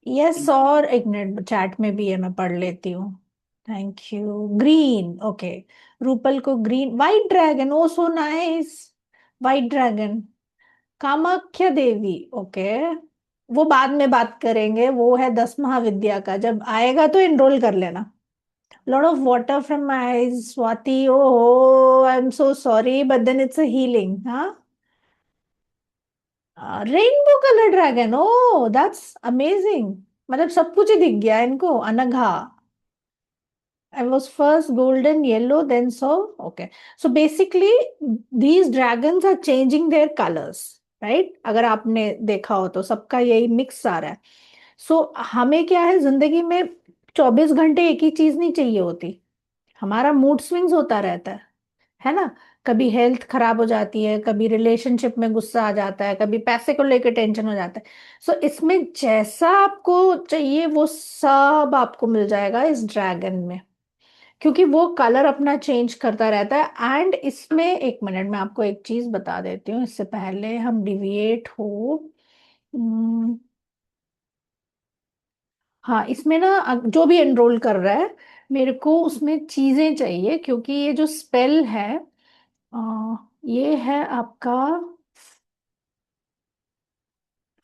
यस, और एक मिनट, चैट में भी है, मैं पढ़ लेती हूँ. Thank you. Green, okay. Rupal को green, white dragon, oh so nice. White dragon, Kamakhya Devi, okay. वो बाद में बात करेंगे, वो है 10 महाविद्या का, जब आएगा तो एनरोल कर लेना. Lot of water from my eyes, Swati. Oh, I am so sorry, but then it's a healing. हाँ. Rainbow colour dragon, oh that's amazing. मतलब सब कुछ ही दिख गया इनको. Anagha. I was first golden yellow, then so okay. So basically, these dragons are changing their colors, right? अगर आपने देखा हो तो सबका यही मिक्स आ रहा है. सो हमें क्या है जिंदगी में, 24 घंटे एक ही चीज नहीं चाहिए होती. हमारा मूड स्विंग्स होता रहता है ना. कभी हेल्थ खराब हो जाती है, कभी रिलेशनशिप में गुस्सा आ जाता है, कभी पैसे को लेकर टेंशन हो जाता है. सो इसमें जैसा आपको चाहिए वो सब आपको मिल जाएगा इस ड्रैगन में, क्योंकि वो कलर अपना चेंज करता रहता है. एंड इसमें एक मिनट में आपको एक चीज बता देती हूँ इससे पहले हम डिविएट हो. हम्म, हाँ, इसमें ना जो भी एनरोल कर रहा है, मेरे को उसमें चीजें चाहिए, क्योंकि ये जो स्पेल है, ये है आपका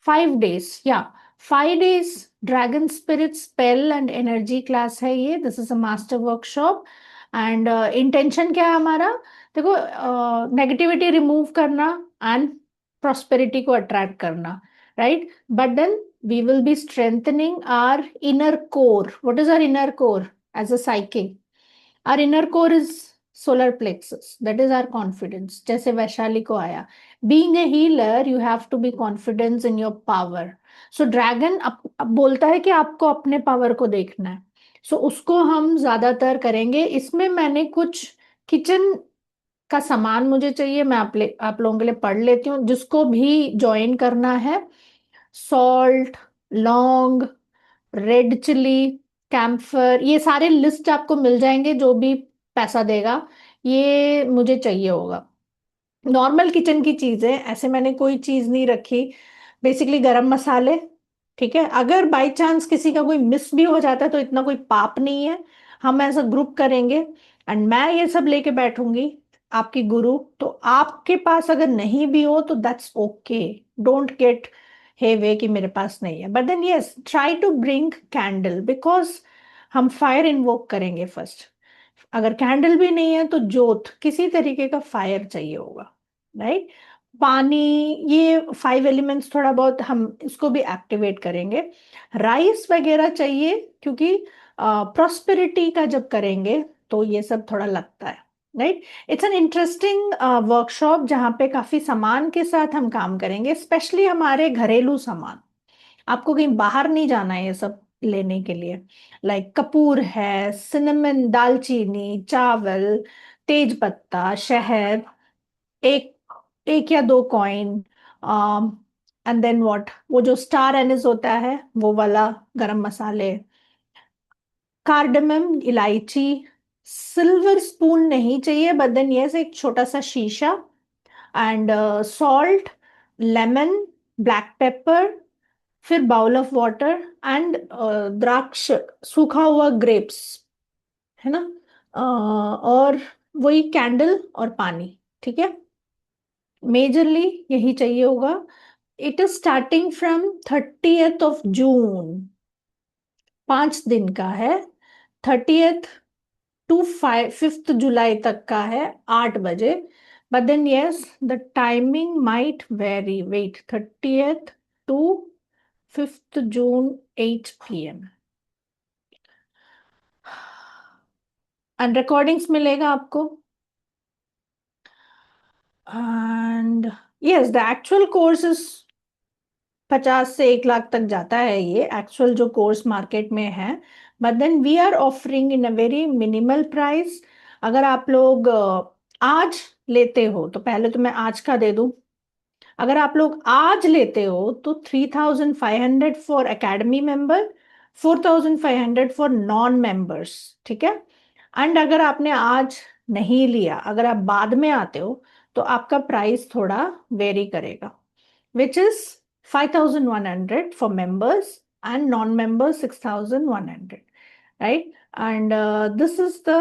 5 days, या 5 days dragon spirit spell and energy class है ये. This is a master workshop. And intention क्या है हमारा? देखो, नेगेटिविटी रिमूव करना एंड प्रॉस्पेरिटी को अट्रैक्ट करना, right? But then we will be strengthening our inner core. What is our inner core as a psyche? Our inner core is solar plexus. That is our confidence. जैसे वैशाली को आया. Being a healer, you have to be confident in your power. So dragon अब बोलता है कि आपको अपने power को देखना है. So उसको हम ज्यादातर करेंगे. इसमें मैंने कुछ किचन का सामान मुझे चाहिए, मैं आप लोगों के लिए पढ़ लेती हूँ. जिसको भी ज्वाइन करना है, सॉल्ट, लौंग, रेड चिली, कैम्फर, ये सारे लिस्ट आपको मिल जाएंगे. जो भी पैसा देगा ये मुझे चाहिए होगा. नॉर्मल किचन की चीजें, ऐसे मैंने कोई चीज नहीं रखी. बेसिकली गरम मसाले, ठीक है. अगर बाय चांस किसी का कोई मिस भी हो जाता है तो इतना कोई पाप नहीं है. हम ऐसा ग्रुप करेंगे एंड मैं ये सब लेके बैठूंगी, आपकी गुरु. तो आपके पास अगर नहीं भी हो तो that's okay. Don't get hey way कि मेरे पास नहीं है. But then yes, try to bring candle, because हम फायर इन्वोक करेंगे फर्स्ट. अगर कैंडल भी नहीं है तो जोत, किसी तरीके का फायर चाहिए होगा, राइट? पानी, ये 5 एलिमेंट्स थोड़ा बहुत हम इसको भी एक्टिवेट करेंगे. राइस वगैरह चाहिए, क्योंकि प्रॉस्पेरिटी का जब करेंगे तो ये सब थोड़ा लगता है, right? It's an interesting workshop जहाँ पे काफी सामान के साथ हम काम करेंगे, स्पेशली हमारे घरेलू सामान. आपको कहीं बाहर नहीं जाना है ये सब लेने के लिए. लाइक कपूर है, सिनेमन, दालचीनी, चावल, तेज पत्ता, शहद, एक एक या दो कॉइन, एंड देन व्हाट, वो जो स्टार एनिस होता है वो वाला, गरम मसाले, कार्डमम, इलायची. सिल्वर स्पून नहीं चाहिए, बट देन यस, एक छोटा सा शीशा. And salt, lemon, black pepper, फिर बाउल ऑफ वाटर एंड द्राक्ष, सूखा हुआ ग्रेप्स, है ना. और वही कैंडल और पानी, ठीक है. मेजरली यही चाहिए होगा. It is starting from 30th of June. 5 दिन का है. 30th to 5th July तक का है, 8 बजे. But then yes, the timing might vary. Wait, 30th to 5th June, 8 PM. And recordings मिलेगा आपको. And yes, the actual course is 50 से 1 लाख तक जाता है, ये एक्चुअल जो कोर्स मार्केट में है. But then we are offering in a very minimal price. अगर आप लोग आज लेते हो तो पहले तो मैं आज का दे दूं. अगर आप लोग आज लेते हो तो 3,500 for academy member, 4,500 for non members, ठीक है. एंड अगर आपने आज नहीं लिया, अगर आप बाद में आते हो तो आपका प्राइस थोड़ा वेरी करेगा, which is 5,100 for members and non-members 6,100, right? And this is the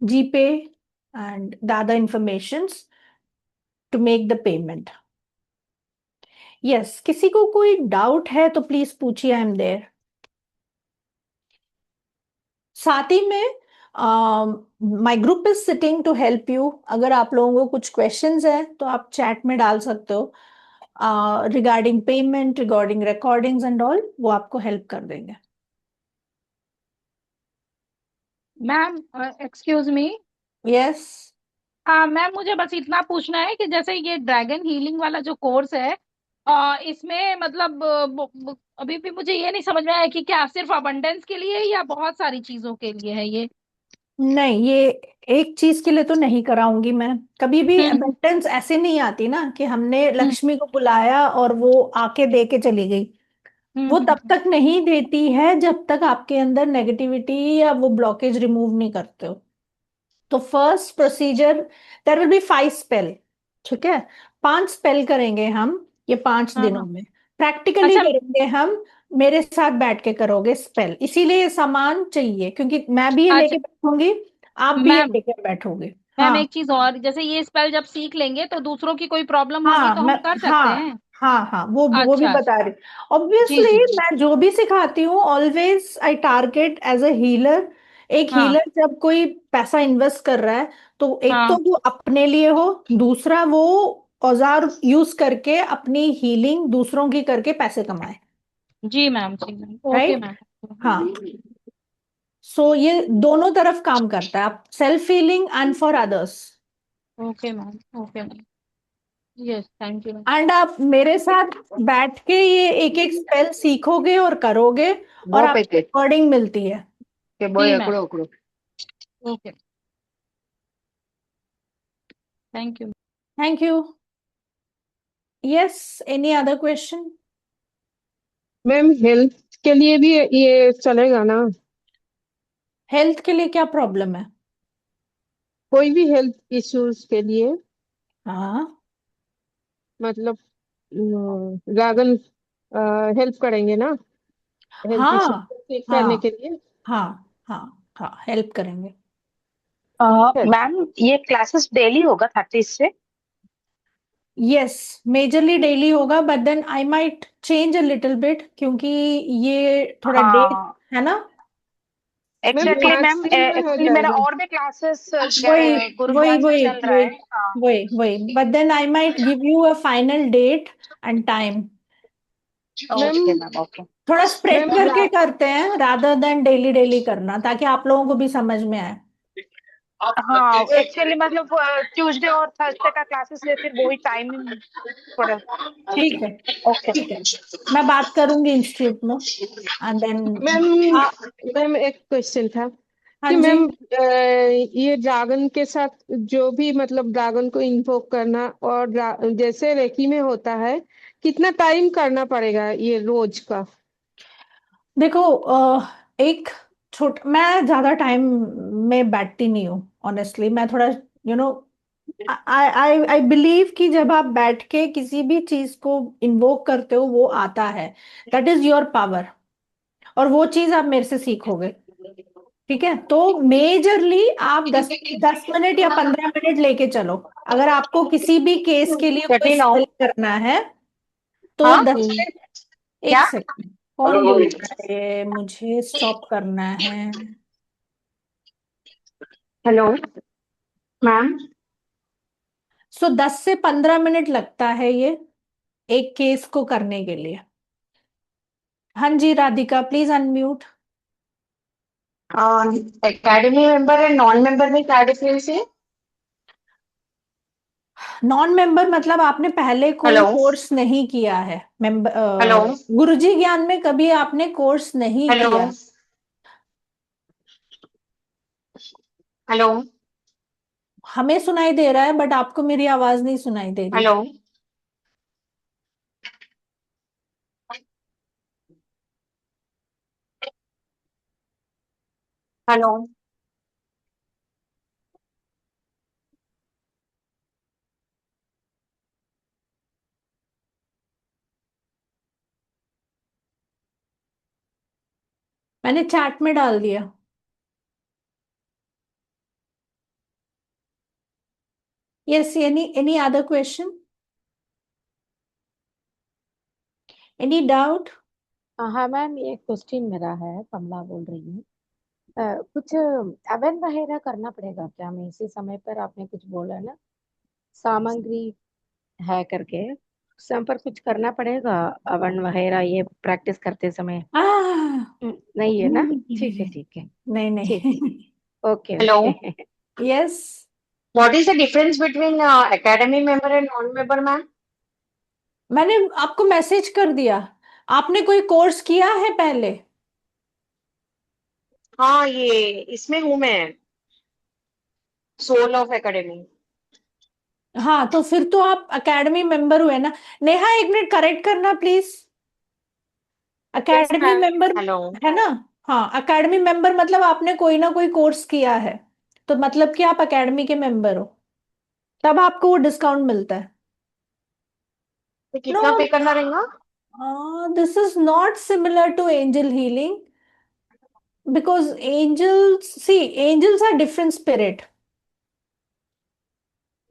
GPay and the other informations to make the payment. Yes, किसी को कोई डाउट है तो प्लीज पूछिए, आई एम देयर. साथ ही में my group is sitting to help you. अगर आप लोगों को कुछ क्वेश्चंस है तो आप चैट में डाल सकते हो. Regarding payment, regarding recordings and all, वो आपको हेल्प कर देंगे. Ma'am excuse me. यस। हाँ मैम, मुझे बस इतना पूछना है कि जैसे ये ड्रैगन हीलिंग वाला जो कोर्स है, इसमें मतलब अभी भी मुझे ये नहीं समझ में आया कि क्या सिर्फ अबंडेंस के लिए या बहुत सारी चीजों के लिए है ये। नहीं, ये एक चीज के लिए तो नहीं कराऊंगी मैं। कभी भी हम्म अबंडेंस ऐसे नहीं आती ना कि हमने हम्म लक्ष्मी को बुलाया और वो आके दे के चली गई। वो तब हम्म। तक नहीं देती है जब तक आपके अंदर नेगेटिविटी या वो ब्लॉकेज रिमूव नहीं करते हो। तो first procedure, there will be 5 spell. ठीक है, 5 स्पेल करेंगे हम ये 5 दिनों हाँ। में। प्रैक्टिकली अच्छा। करेंगे हम। मेरे साथ बैठ के करोगे स्पेल, इसीलिए ये सामान चाहिए क्योंकि मैं भी ये अच्छा लेके बैठूंगी, आप भी ये मैम, लेके बैठोगे। मैम हाँ एक चीज और, जैसे ये स्पेल जब सीख लेंगे तो दूसरों की कोई प्रॉब्लम होगी हाँ तो मैं हम कर सकते हाँ हैं। हाँ हाँ, वो भी अच्छा अच्छा। बता रही। जी ऑब्वियसली जी जी। मैं जो भी सिखाती हूँ always I target as a healer. एक हाँ हीलर जब कोई पैसा इन्वेस्ट कर रहा है तो एक तो हाँ। वो अपने लिए हो, दूसरा वो औजार यूज करके अपनी हीलिंग दूसरों की करके पैसे कमाए। जी मैम, जी मैम, ओके राइट। मैम। हाँ, सो ये दोनों तरफ काम करता है, आप self healing and for others. Okay ma'am, okay ma'am. Yes, thank you ma'am. And आप मेरे साथ बैठ के ये एक एक स्पेल सीखोगे और करोगे और वो आपको पैसे रिकॉर्डिंग मिलती है। के जी बोए मैम, उकड़ो उकड़ो। Okay, thank you. Thank you. Yes, any other question? Ma'am health के लिए भी ये चलेगा ना? हेल्थ के लिए क्या प्रॉब्लम है? कोई भी हेल्थ इश्यूज के लिए, हाँ मतलब ड्रैगन हेल्प करेंगे ना हेल्थ इश्यूज हाँ को ठीक करने हाँ के लिए? हाँ हाँ हाँ, हेल्प करेंगे। है। मैम ये क्लासेस डेली होगा 30 से? यस, मेजरली डेली होगा but then I might change a little bit क्योंकि ये थोड़ा डे हाँ, है ना। मैम एग्जैक्टली पाँच मैम, दिन में हो एक्चुअली मेरा जाएगा? और भी क्लासेस वही वही गुरुद्वार से वही चल रहा वही है। हाँ। वही but then I might give you a final date and time. Ma'am okay ma'am, okay. थोड़ा स्प्रेड मैम करके करते हैं रादर देन डेली डेली करना, ताकि आप लोगों को भी समझ में आए। हाँ, एक्चुअली मतलब ट्यूसडे और थर्सडे का क्लासेस है, फिर वही टाइमिंग थोड़ा ठीक ठीक है, है। ओके। ठीक है, मैं बात करूंगी इंस्टीट्यूट में एंड देन। मैम हाँ मैम एक क्वेश्चन था हाँ कि जी। मैम ये ड्रैगन के साथ जो भी मतलब ड्रैगन को इन्वोक करना और जैसे रेकी में होता है, कितना टाइम करना पड़ेगा ये रोज का? देखो एक मैं ज्यादा टाइम में बैठती नहीं हूँ ऑनेस्टली। मैं थोड़ा you know I I I believe कि जब आप बैठ के किसी भी चीज को इन्वोक करते हो वो आता है। दैट इज योर पावर, और वो चीज आप मेरे से सीखोगे। ठीक है, तो मेजरली आप 10 10 मिनट या 15 मिनट लेके चलो। अगर आपको किसी भी केस के लिए कोई थर्टी नाउ। स्पेल करना है तो हाँ। 10 मिनट। एक क्या? सेकंड, कौन बोल रहा है? मुझे स्टॉप करना है। Hello ma'am. सो 10 से 15 मिनट लगता है ये एक केस को करने के लिए। हाँ जी Radhika, please unmute. Academy member है, नॉन मेंबर में क्या डिफरेंस है? नॉन मेंबर मतलब आपने पहले कोई हेलो। कोर्स नहीं किया है। Member hello. गुरुजी ज्ञान में कभी आपने कोर्स नहीं हेलो। किया। हेलो। हमें सुनाई दे रहा है बट आपको मेरी आवाज नहीं सुनाई दे रही। हेलो। हेलो। मैंने चैट में डाल दिया। Yes, any any other question? Any doubt? हाँ मैम, ये क्वेश्चन मेरा है, कमला बोल रही हूँ। कुछ अवन वगैरह करना पड़ेगा क्या? मैं इसी समय पर आपने कुछ बोला ना, सामग्री है करके, उस समय पर कुछ करना पड़ेगा अवन वगैरह ये प्रैक्टिस करते समय? आ नहीं है ना? नहीं ठीक है, ठीक है। नहीं ठीक है। नहीं Okay, Hello. okay. Yes, What is the difference between academy member and non-member, ma'am? मैंने आपको मैसेज कर दिया। आपने कोई कोर्स किया है पहले? हाँ, ये इसमें हूँ मैं, सोल ऑफ एकेडमी। हाँ, तो फिर तो आप एकेडमी मेंबर हुए ना। नेहा, एक मिनट करेक्ट करना please. Yes academy ma'am. Member hello. है ना? हाँ, एकेडमी मेंबर मतलब आपने कोई ना कोई कोर्स किया है, तो मतलब कि आप एकेडमी के मेंबर हो, तब आपको वो डिस्काउंट मिलता है। तो नो, कितना पे करना रहेगा? This is not similar to angel healing, because angels, see, angels are different spirit,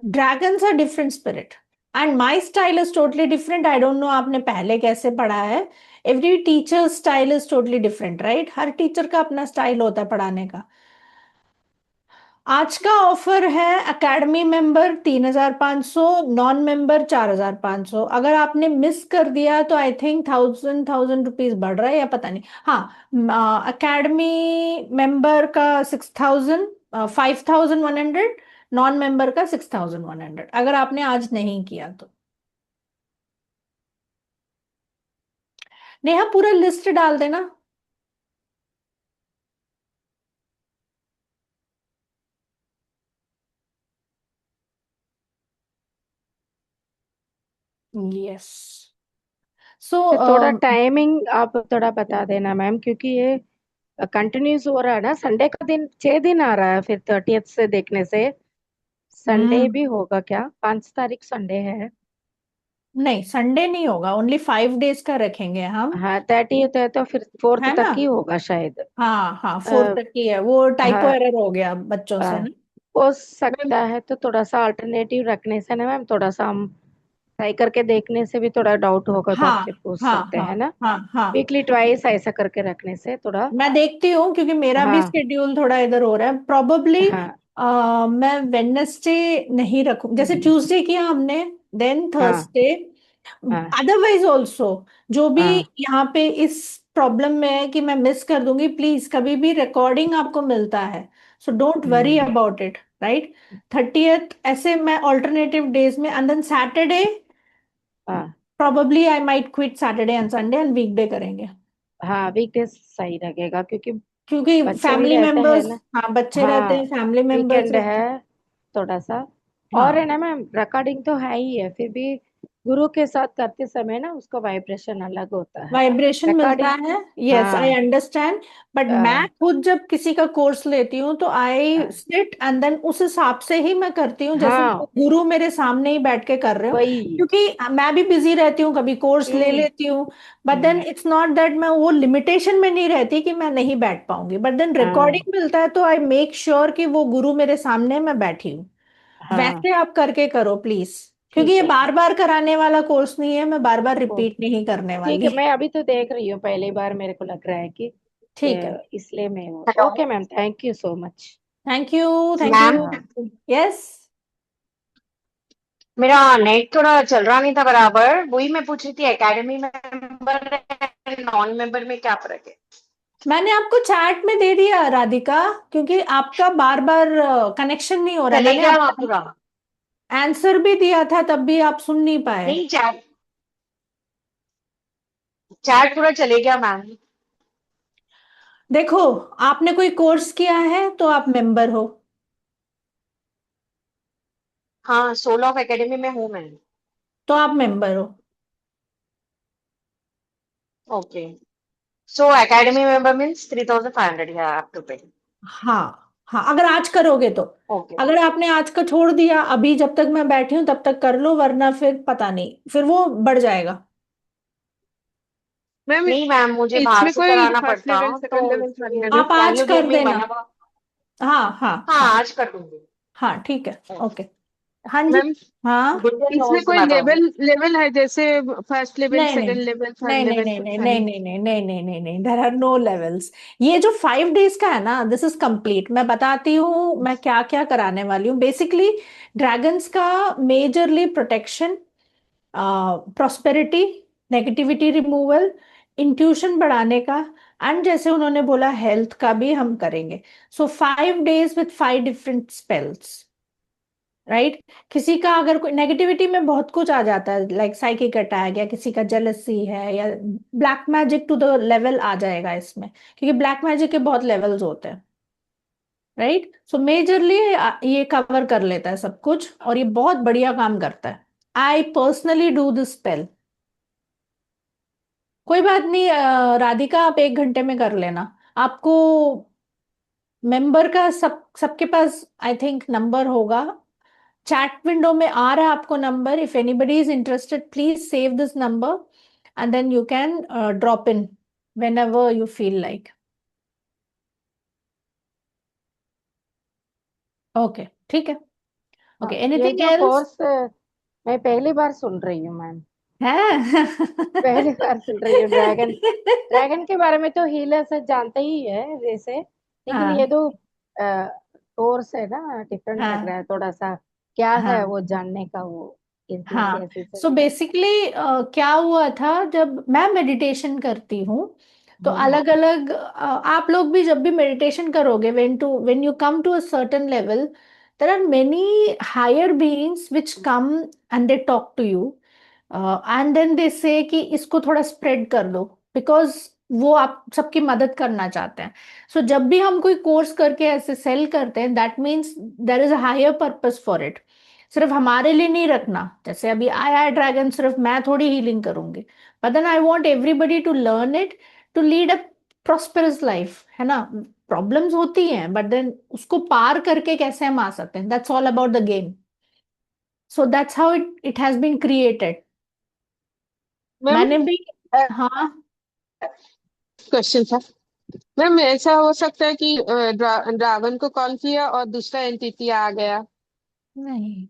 dragons are different spirit, and my style is totally different. I don't know आपने पहले कैसे पढ़ा है। Every teacher style is totally different, right? हर teacher का अपना style होता है पढ़ाने का। आज का ऑफर है एकेडमी मेंबर 3,500, नॉन मेंबर 4,500। अगर आपने मिस कर दिया तो आई थिंक थाउजेंड रुपीज बढ़ रहा है या पता नहीं। हाँ, एकेडमी मेंबर का 6,000, 5,100, नॉन मेंबर का 6,100, अगर आपने आज नहीं किया तो। नेहा, पूरा लिस्ट डाल देना। यस, सो तो थोड़ा टाइमिंग आप थोड़ा बता देना मैम, क्योंकि ये कंटिन्यूस हो रहा है ना। संडे का दिन 6 दिन आ रहा है, फिर 30th से देखने से संडे भी होगा क्या? 5 तारीख संडे है। नहीं, संडे नहीं होगा, ओनली 5 डेज का रखेंगे हम, हाँ, 30th है तो फिर 4th है ना? तक ही होगा शायद। हाँ हाँ, फोर अ, तक की है, वो टाइपो हाँ, एरर हो गया बच्चों से ना। हो मैम सकता है तो थोड़ा सा अल्टरनेटिव रखने से ना मैम, थोड़ा सा हम ट्राई करके देखने से भी थोड़ा डाउट होगा तो हाँ आपसे पूछ हाँ सकते हाँ हैं ना। हाँ हाँ, वीकली ट्वाइस ऐसा करके रखने से थोड़ा। मैं देखती हूँ क्योंकि मेरा भी हाँ शेड्यूल थोड़ा इधर हो रहा है प्रॉबली। हाँ मैं वेडनेसडे नहीं रखूं, जैसे ट्यूसडे किया हमने, देन हाँ थर्सडे, हाँ अदरवाइज ऑल्सो। जो भी हाँ। यहाँ पे इस प्रॉब्लम में है कि मैं मिस कर दूंगी, प्लीज कभी भी रिकॉर्डिंग आपको मिलता है, so don't worry hmm, about it, right? 30th ऐसे मैं ऑल्टरनेटिव डेज में, एंड देन सैटरडे हाँ probably I might quit Saturday and Sunday and weekday करेंगे, हाँ, वीकडेज सही लगेगा क्योंकि क्योंकि बच्चे भी फैमिली रहते हैं मेंबर्स, ना। हाँ, बच्चे रहते हैं, हाँ, फैमिली मेंबर्स वीकेंड रहते है हैं। थोड़ा सा। और है हाँ, ना मैम, रिकॉर्डिंग तो है ही है, फिर भी गुरु के साथ करते समय ना उसका वाइब्रेशन अलग होता है। वाइब्रेशन मिलता रिकॉर्डिंग। है, यस आई हाँ अंडरस्टैंड। बट मैं खुद जब किसी का कोर्स लेती हूँ तो आई सिट एंड देन उस हिसाब से ही मैं करती हूँ, जैसे हाँ, गुरु मेरे सामने ही बैठ के कर रहे हो, वही। क्योंकि मैं भी बिजी रहती हूँ, कभी कोर्स ले हम्म लेती हूँ। But then hmm, it's not that मैं वो लिमिटेशन में नहीं रहती कि मैं नहीं बैठ पाऊंगी, बट देन हाँ रिकॉर्डिंग मिलता है तो आई मेक श्योर कि वो गुरु मेरे सामने मैं बैठी हूँ। हाँ, वैसे आप करके करो प्लीज, क्योंकि ठीक ये है। बार बार कराने वाला कोर्स नहीं है, मैं बार बार ओ, रिपीट नहीं करने ठीक वाली। है, मैं अभी तो देख रही हूँ, पहली बार मेरे को लग रहा है कि ठीक है, इसलिए मैं। Hello okay ma'am, thank you so much. Thank you, thank ma'am, you. हाँ यस, मेरा नेट थोड़ा चल रहा नहीं था बराबर, वही मैं पूछ रही थी एकेडमी मेंबर नॉन मेंबर में क्या फर्क है? मैंने आपको चैट में दे दिया राधिका, क्योंकि आपका बार बार कनेक्शन नहीं हो रहा है। मैंने चलेगा वहाँ आपको पूरा? आंसर भी दिया था, तब भी आप सुन नहीं पाए। नहीं, चैट चैट पूरा चलेगा मैम? देखो, आपने कोई कोर्स किया है तो आप मेंबर हो। हाँ, सोल ऑफ एकेडमी में हूँ मैं। तो आप मेंबर हो। Okay, so academy member means 3,500 you have to pay. हाँ हाँ, अगर आज करोगे तो। ओके अगर आपने आज का छोड़ दिया, अभी जब तक मैं बैठी हूं तब तक कर लो, वरना फिर पता नहीं, फिर वो बढ़ जाएगा। मैम नहीं मैम, मुझे बाहर इसमें से कोई कराना फर्स्ट पड़ता, लेवल सेकंड तो लेवल थर्ड इसलिए लेवल? आप आज वैल्यू कर डेट नहीं देना। बना हुआ। हाँ हाँ हाँ, हाँ आज कर दूंगी। हाँ, ठीक है, ओके, ओके। हाँ जी। मैम हाँ, गुड डे इसमें नोज कोई बताओ। लेवल लेवल है, जैसे फर्स्ट लेवल नहीं नहीं सेकंड लेवल थर्ड नहीं नहीं लेवल, नहीं कुछ नहीं है? नहीं नहीं नहीं नहीं नहीं नहीं नहीं, देयर आर नो लेवल्स। ये जो 5 डेज का है ना, दिस इज कंप्लीट। मैं बताती हूँ मैं क्या क्या कराने वाली हूँ। बेसिकली ड्रैगन्स का majorly protection, prosperity, negativity removal, intuition बढ़ाने का, एंड जैसे उन्होंने बोला हेल्थ का भी हम करेंगे। सो 5 days with 5 different spells, right. किसी का अगर कोई नेगेटिविटी में बहुत कुछ आ जाता है, लाइक साइकिक अटैक, या किसी का जेलसी है, या black magic to the level आ जाएगा इसमें, क्योंकि ब्लैक मैजिक के बहुत लेवल्स होते हैं, राइट। सो मेजरली ये कवर कर लेता है सब कुछ, और ये बहुत बढ़िया काम करता है। I personally do this spell. कोई बात नहीं राधिका, आप 1 घंटे में कर लेना। आपको मेंबर का सबके पास आई थिंक नंबर होगा, चैट विंडो में आ रहा है आपको number. If anybody is interested please save this number and then you can drop in whenever you feel like. Okay, ठीक है। ओके, ये एनीथिंग जो एल्स? कोर्स मैं पहली बार सुन रही हूँ मैम, है पहली बार सुन रही हूँ। ड्रैगन ड्रैगन के बारे में तो हीलर से जानते ही है वैसे, लेकिन ये हाँ तो कोर्स है ना, डिफरेंट लग रहा हाँ है थोड़ा सा। क्या है हाँ वो जानने का, वो हाँ। enthusiasm सो है। बेसिकली क्या हुआ था, जब मैं मेडिटेशन करती हूँ तो हम्म। अलग अलग आप लोग भी जब भी मेडिटेशन करोगे, when you come to a certain level, there are many higher beings which come and they talk to you and then they say कि इसको थोड़ा स्प्रेड कर दो, बिकॉज वो आप सबकी मदद करना चाहते हैं। सो जब भी हम कोई कोर्स करके ऐसे सेल करते हैं, that means there is a higher purpose for it. सिर्फ हमारे लिए नहीं रखना, जैसे अभी आया है ड्रैगन, सिर्फ मैं थोड़ी हीलिंग करूंगी, but then I want everybody to learn it, to lead a prosperous life, है ना। प्रॉब्लम्स होती हैं बट देन उसको पार करके कैसे हम आ सकते हैं, that's all about the game. So that's how it has been created. Ma'am मैंने भी, हाँ। क्वेश्चन था। मैम ऐसा हो सकता है कि ड्रैगन को कॉल किया और दूसरा एंटिटी आ गया? नहीं,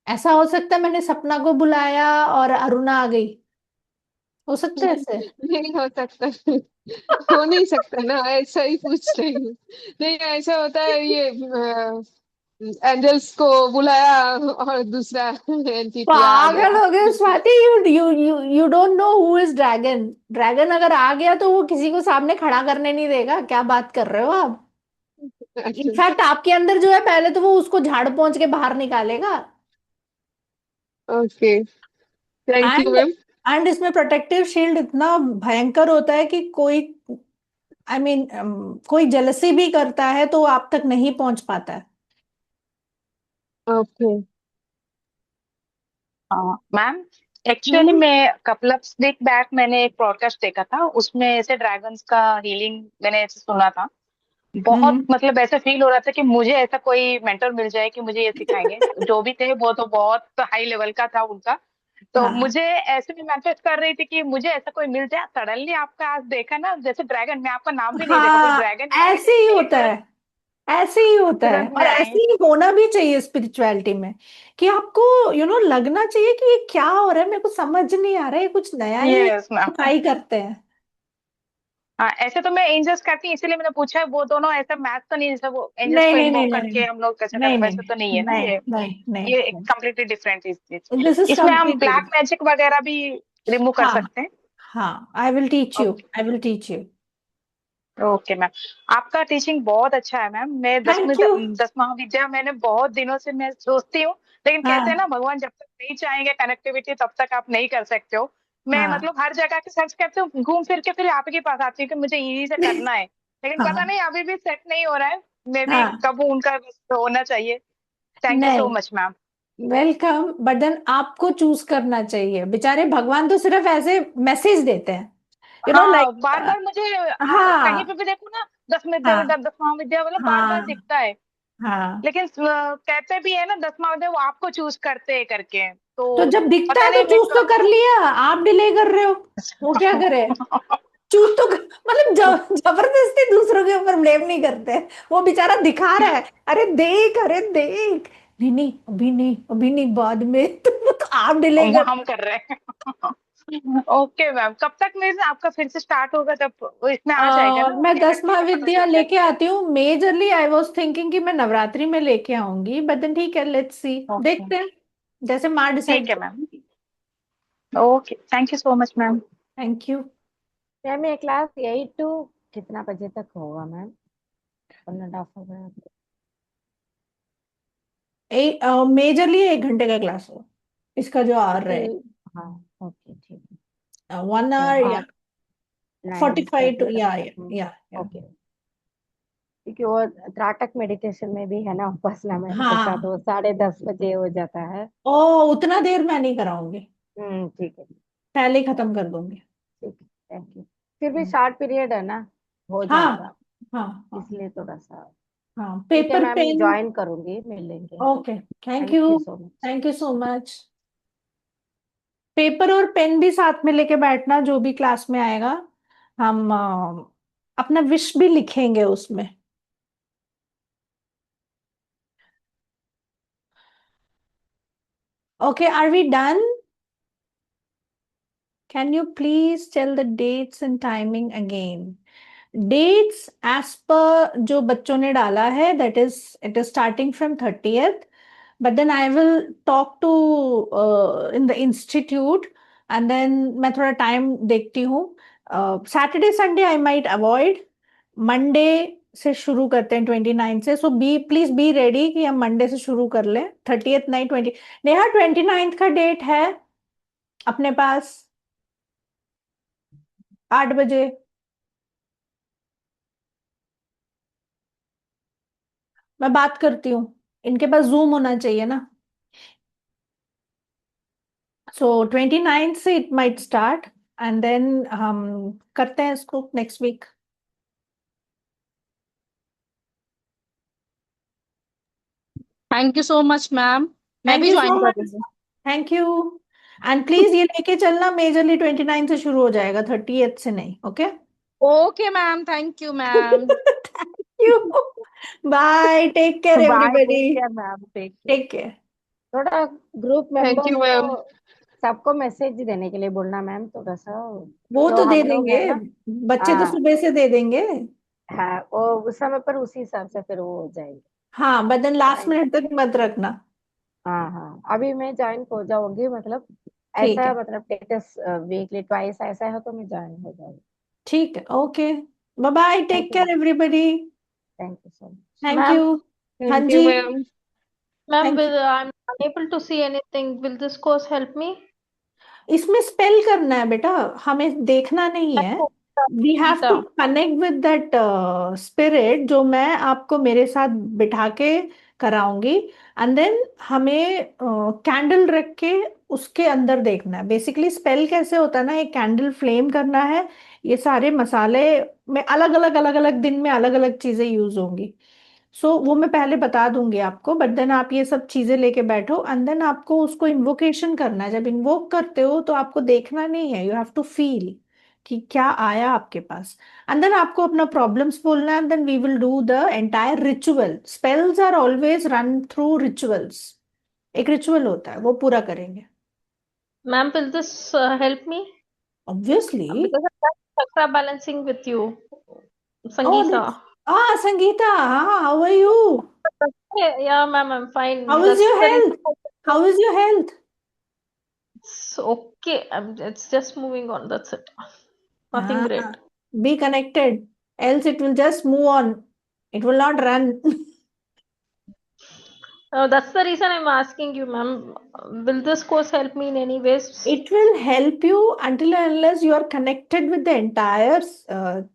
ऐसा हो सकता है मैंने सपना को बुलाया और अरुणा आ गई, हो सकता है ऐसे। नहीं हो सकता। हो नहीं सकता ना, ऐसा ही पूछ रही हूँ। नहीं ऐसा होता है, ये एंजल्स को बुलाया और दूसरा एंटिटी आ गया। पागल हो गए Swati, you don't know who is dragon. Dragon अगर आ गया तो वो किसी को सामने खड़ा करने नहीं देगा, क्या बात कर रहे हो आप। अच्छा। इनफैक्ट आपके अंदर जो है, पहले तो वो उसको झाड़ पोंछ के बाहर निकालेगा। Okay, thank you and ma'am. And इसमें प्रोटेक्टिव शील्ड इतना भयंकर होता है कि कोई, आई मीन कोई जेलसी भी करता है तो वो आप तक नहीं पहुंच पाता है। ओके। मैम एक्चुअली हम्म मैं कपल ऑफ वीक बैक मैंने एक पॉडकास्ट देखा था, उसमें ऐसे ड्रैगन्स का हीलिंग मैंने ऐसे सुना था। बहुत हम्म मतलब ऐसा फील हो रहा था कि मुझे ऐसा कोई मेंटर मिल जाए कि मुझे ये सिखाएंगे। जो भी थे वो तो बहुत हाई लेवल का था उनका। तो हाँ मुझे ऐसे भी मैनिफेस्ट कर रही थी कि मुझे ऐसा कोई मिल जाए। सडनली आपका आज देखा ना, जैसे ड्रैगन, मैं आपका नाम भी नहीं देखा, बोले हाँ, ड्रैगन है ऐसे ही ये होता है, तुरंत ऐसे ही होता है, तुरंत और में ऐसे आई। ही होना भी चाहिए स्पिरिचुअलिटी में, कि आपको लगना चाहिए कि ये क्या हो रहा है, मेरे को समझ नहीं आ रहा है, ये कुछ नया ही यस मैम। ट्राई करते हैं। हाँ, ऐसे तो मैं एंजल्स करती हूँ, इसीलिए मैंने पूछा है। वो दोनों ऐसा मैथ तो नहीं जैसे वो एंजल्स नहीं को नहीं नहीं इन्वोक नहीं करके नहीं हम लोग कैसे नहीं करते, नहीं वैसे तो नहीं है ना नहीं ये। नहीं नहीं ये नहीं, कम्प्लीटली डिफरेंट चीज। दिस इज इसमें हम कंप्लीटली। ब्लैक मैजिक वगैरह भी रिमूव कर हाँ सकते हैं। हाँ, I will teach you, okay. I will teach you. Okay ma'am, आपका टीचिंग बहुत अच्छा है मैम। मैं थैंक यू। 10वीं विद्या मैंने बहुत दिनों से मैं सोचती हूँ, लेकिन कहते हैं ना हाँ भगवान जब तक नहीं चाहेंगे कनेक्टिविटी तब तक आप नहीं कर सकते हो। मैं हाँ मतलब हर जगह के सर्च करती हूँ, घूम फिर के फिर आप ही के पास आती हूँ कि मुझे यही से करना है, लेकिन पता हाँ नहीं अभी भी सेट नहीं हो रहा है। मे भी हाँ, कब उनका बस होना चाहिए। थैंक यू सो नहीं, much ma'am. Welcome, but then आपको चूज करना चाहिए। बेचारे भगवान तो सिर्फ ऐसे मैसेज देते हैं, हाँ, लाइक। बार बार मुझे कहीं पे हाँ भी देखो ना, 10 विद्या मतलब बार बार हाँ दिखता है। हाँ। लेकिन कहते भी है ना 10वां वो आपको चूज करते हैं करके, तो तो जब दिखता पता है तो नहीं मैं चूज तो कर लिया, आप डिले कर रहे हो, वो क्या करे। चूज तो मतलब जबरदस्ती दूसरों के ऊपर ब्लेम नहीं करते, वो बेचारा दिखा रहा है, अरे देख, अरे देख, नहीं नहीं अभी नहीं, अभी नहीं, बाद में तो वो तो आप डिले वो कर। हम कर रहे हैं। ओके मैम, कब तक मेरे आपका फिर से स्टार्ट होगा, जब वो इसमें आ जाएगा ना मैं क्या करके 10 पता विद्या चल लेके जाएगा। आती हूँ मेजरली। आई वॉज थिंकिंग कि मैं नवरात्रि में लेके आऊंगी, बट देन ठीक है, लेट्स सी, ओके, देखते हैं जैसे माँ डिसाइड ठीक है मैम। करेगी। Okay, thank you so much ma'am. Thank you. Ma'am ये क्लास 8 to कितना बजे तक होगा मैम? 1.5 आवर? मेजरली 1 घंटे का क्लास हो, इसका जो आवर रहे। हाँ, ओके, ठीक है। 1 आवर या आप 45 to 9:30 या तक? या ओके, क्योंकि वो त्राटक मेडिटेशन में भी है ना उपासना मैम के हाँ। साथ, वो 10:30 बजे हो जाता है। ओ, उतना देर मैं नहीं कराऊंगी, ठीक है, पहले ही खत्म कर दूंगी। ठीक है, थैंक यू। फिर भी शॉर्ट पीरियड है ना, हो हाँ जाएगा, हाँ हाँ इसलिए थोड़ा सा। हाँ, ठीक है पेपर मैम, पेन। ज्वाइन करूंगी, मिल लेंगे। Okay, thank thank you. You so much. Thank you so much. Paper और पेन भी साथ में लेके बैठना, जो भी क्लास में आएगा। हम अपना विश भी लिखेंगे उसमें। Okay, are we done? Can you please tell the dates and timing again? Dates as पर जो बच्चों ने डाला है, that is it is starting from 30th, but then I will talk to in the institute, and then मैं थोड़ा time देखती हूँ। Saturday Sunday I might avoid, Monday से शुरू करते हैं 29 से। सो बी प्लीज बी रेडी कि हम मंडे से शुरू कर लें। 30th नहीं, 20। नेहा, 29 का डेट है अपने पास, 8 बजे। मैं बात करती हूँ, इनके पास जूम होना चाहिए ना। सो 29 से it might start, and then हम करते हैं इसको next week. Thank you so much ma'am, मैं थैंक भी यू ज्वाइन सो कर मच। रही हूँ। Thank you. एंड प्लीज ये लेके चलना, मेजरली 29 से शुरू हो जाएगा, 30th से नहीं। Okay. Okay ma'am, thank you ma'am. Thank you. Bye, take care bye, everybody. Take care ma'am, take care. Take care. थोड़ा ग्रुप थैंक मेंबर्स यू को मैम। सबको मैसेज देने के लिए बोलना मैम, थोड़ा सा। वो जो तो दे हम लोग देंगे, है ना, बच्चे तो हाँ सुबह से दे देंगे। हाँ, वो उस समय पर उसी हिसाब से फिर वो हो जाएंगे। हाँ, बदन लास्ट ज्वाइन, मिनट तक मत रखना। हाँ हाँ, अभी मैं ज्वाइन हो जाऊंगी, मतलब ठीक ऐसा, है। मतलब टेटस वीकली ट्वाइस ऐसा हो तो मैं ज्वाइन हो जाऊंगी। ठीक है, okay. Bye bye, thank take you care ma'am, everybody. Thank you so much. Thank Ma'am, you. हाँ थैंक यू जी। Ma'am. ma'am, thank you. will I'm unable to see anything. Will this course help me? इसमें spell करना है बेटा, हमें देखना नहीं है। Oh, we have to Sangeeta. Connect with that spirit, जो मैं आपको मेरे साथ बिठा के कराऊंगी। एंड देन हमें कैंडल रख के उसके अंदर देखना है। बेसिकली स्पेल कैसे होता है ना, एक कैंडल फ्लेम करना है। ये सारे मसाले में अलग अलग दिन में अलग अलग चीजें यूज होंगी। सो वो मैं पहले बता दूंगी आपको, बट देन आप ये सब चीजें लेके बैठो, एंड देन आपको उसको इन्वोकेशन करना है। जब इन्वोक करते हो तो आपको देखना नहीं है, यू हैव टू फील कि क्या आया आपके पास। एंड देन आपको अपना प्रॉब्लम्स बोलना है, and then we will do the entire ritual. Spells are always run through rituals. एक रिचुअल होता है, वो पूरा करेंगे। Ma'am, will this help me? Obviously. Because I'm just chakra balancing with you, oh that's, Sangeeta. Sangeeta, हाँ, how are you? Yeah, ma'am, I'm fine. How is That's your the reason health? How is your health? it's okay. It's just moving on. That's it. Nothing Ah, great. be connected, else it will just move on. It will not run. That's the reason I'm asking you, ma'am. Will this course help me in any ways? It will help you until and unless you are connected with the entire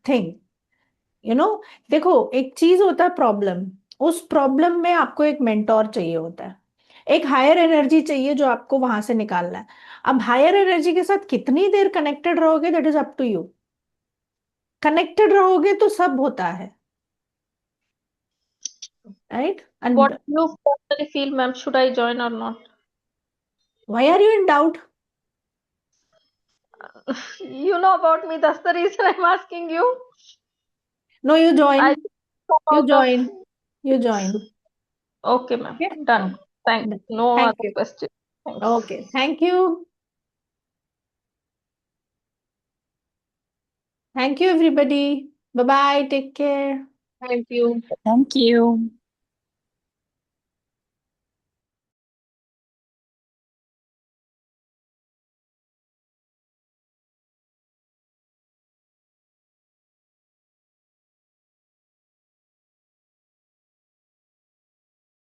thing. You know, देखो, एक चीज होता है problem. उस problem में आपको एक mentor चाहिए होता है, एक हायर एनर्जी चाहिए जो आपको वहां से निकालना है। अब हायर एनर्जी के साथ कितनी देर कनेक्टेड रहोगे, that is up to you. Connected रहोगे तो सब होता है, right? What and do you personally feel, ma'am? Should I join or not? Why are you in doubt? You know about me. That's the reason I'm asking you. No, you I join. come You out of. join. You join. Okay, ma'am. Okay? Done. Okay. Thanks. Done. No Thank other you. question. Thanks. Okay. Thank you. Thank you, everybody. Bye bye. Take care. Thank you. Thank you.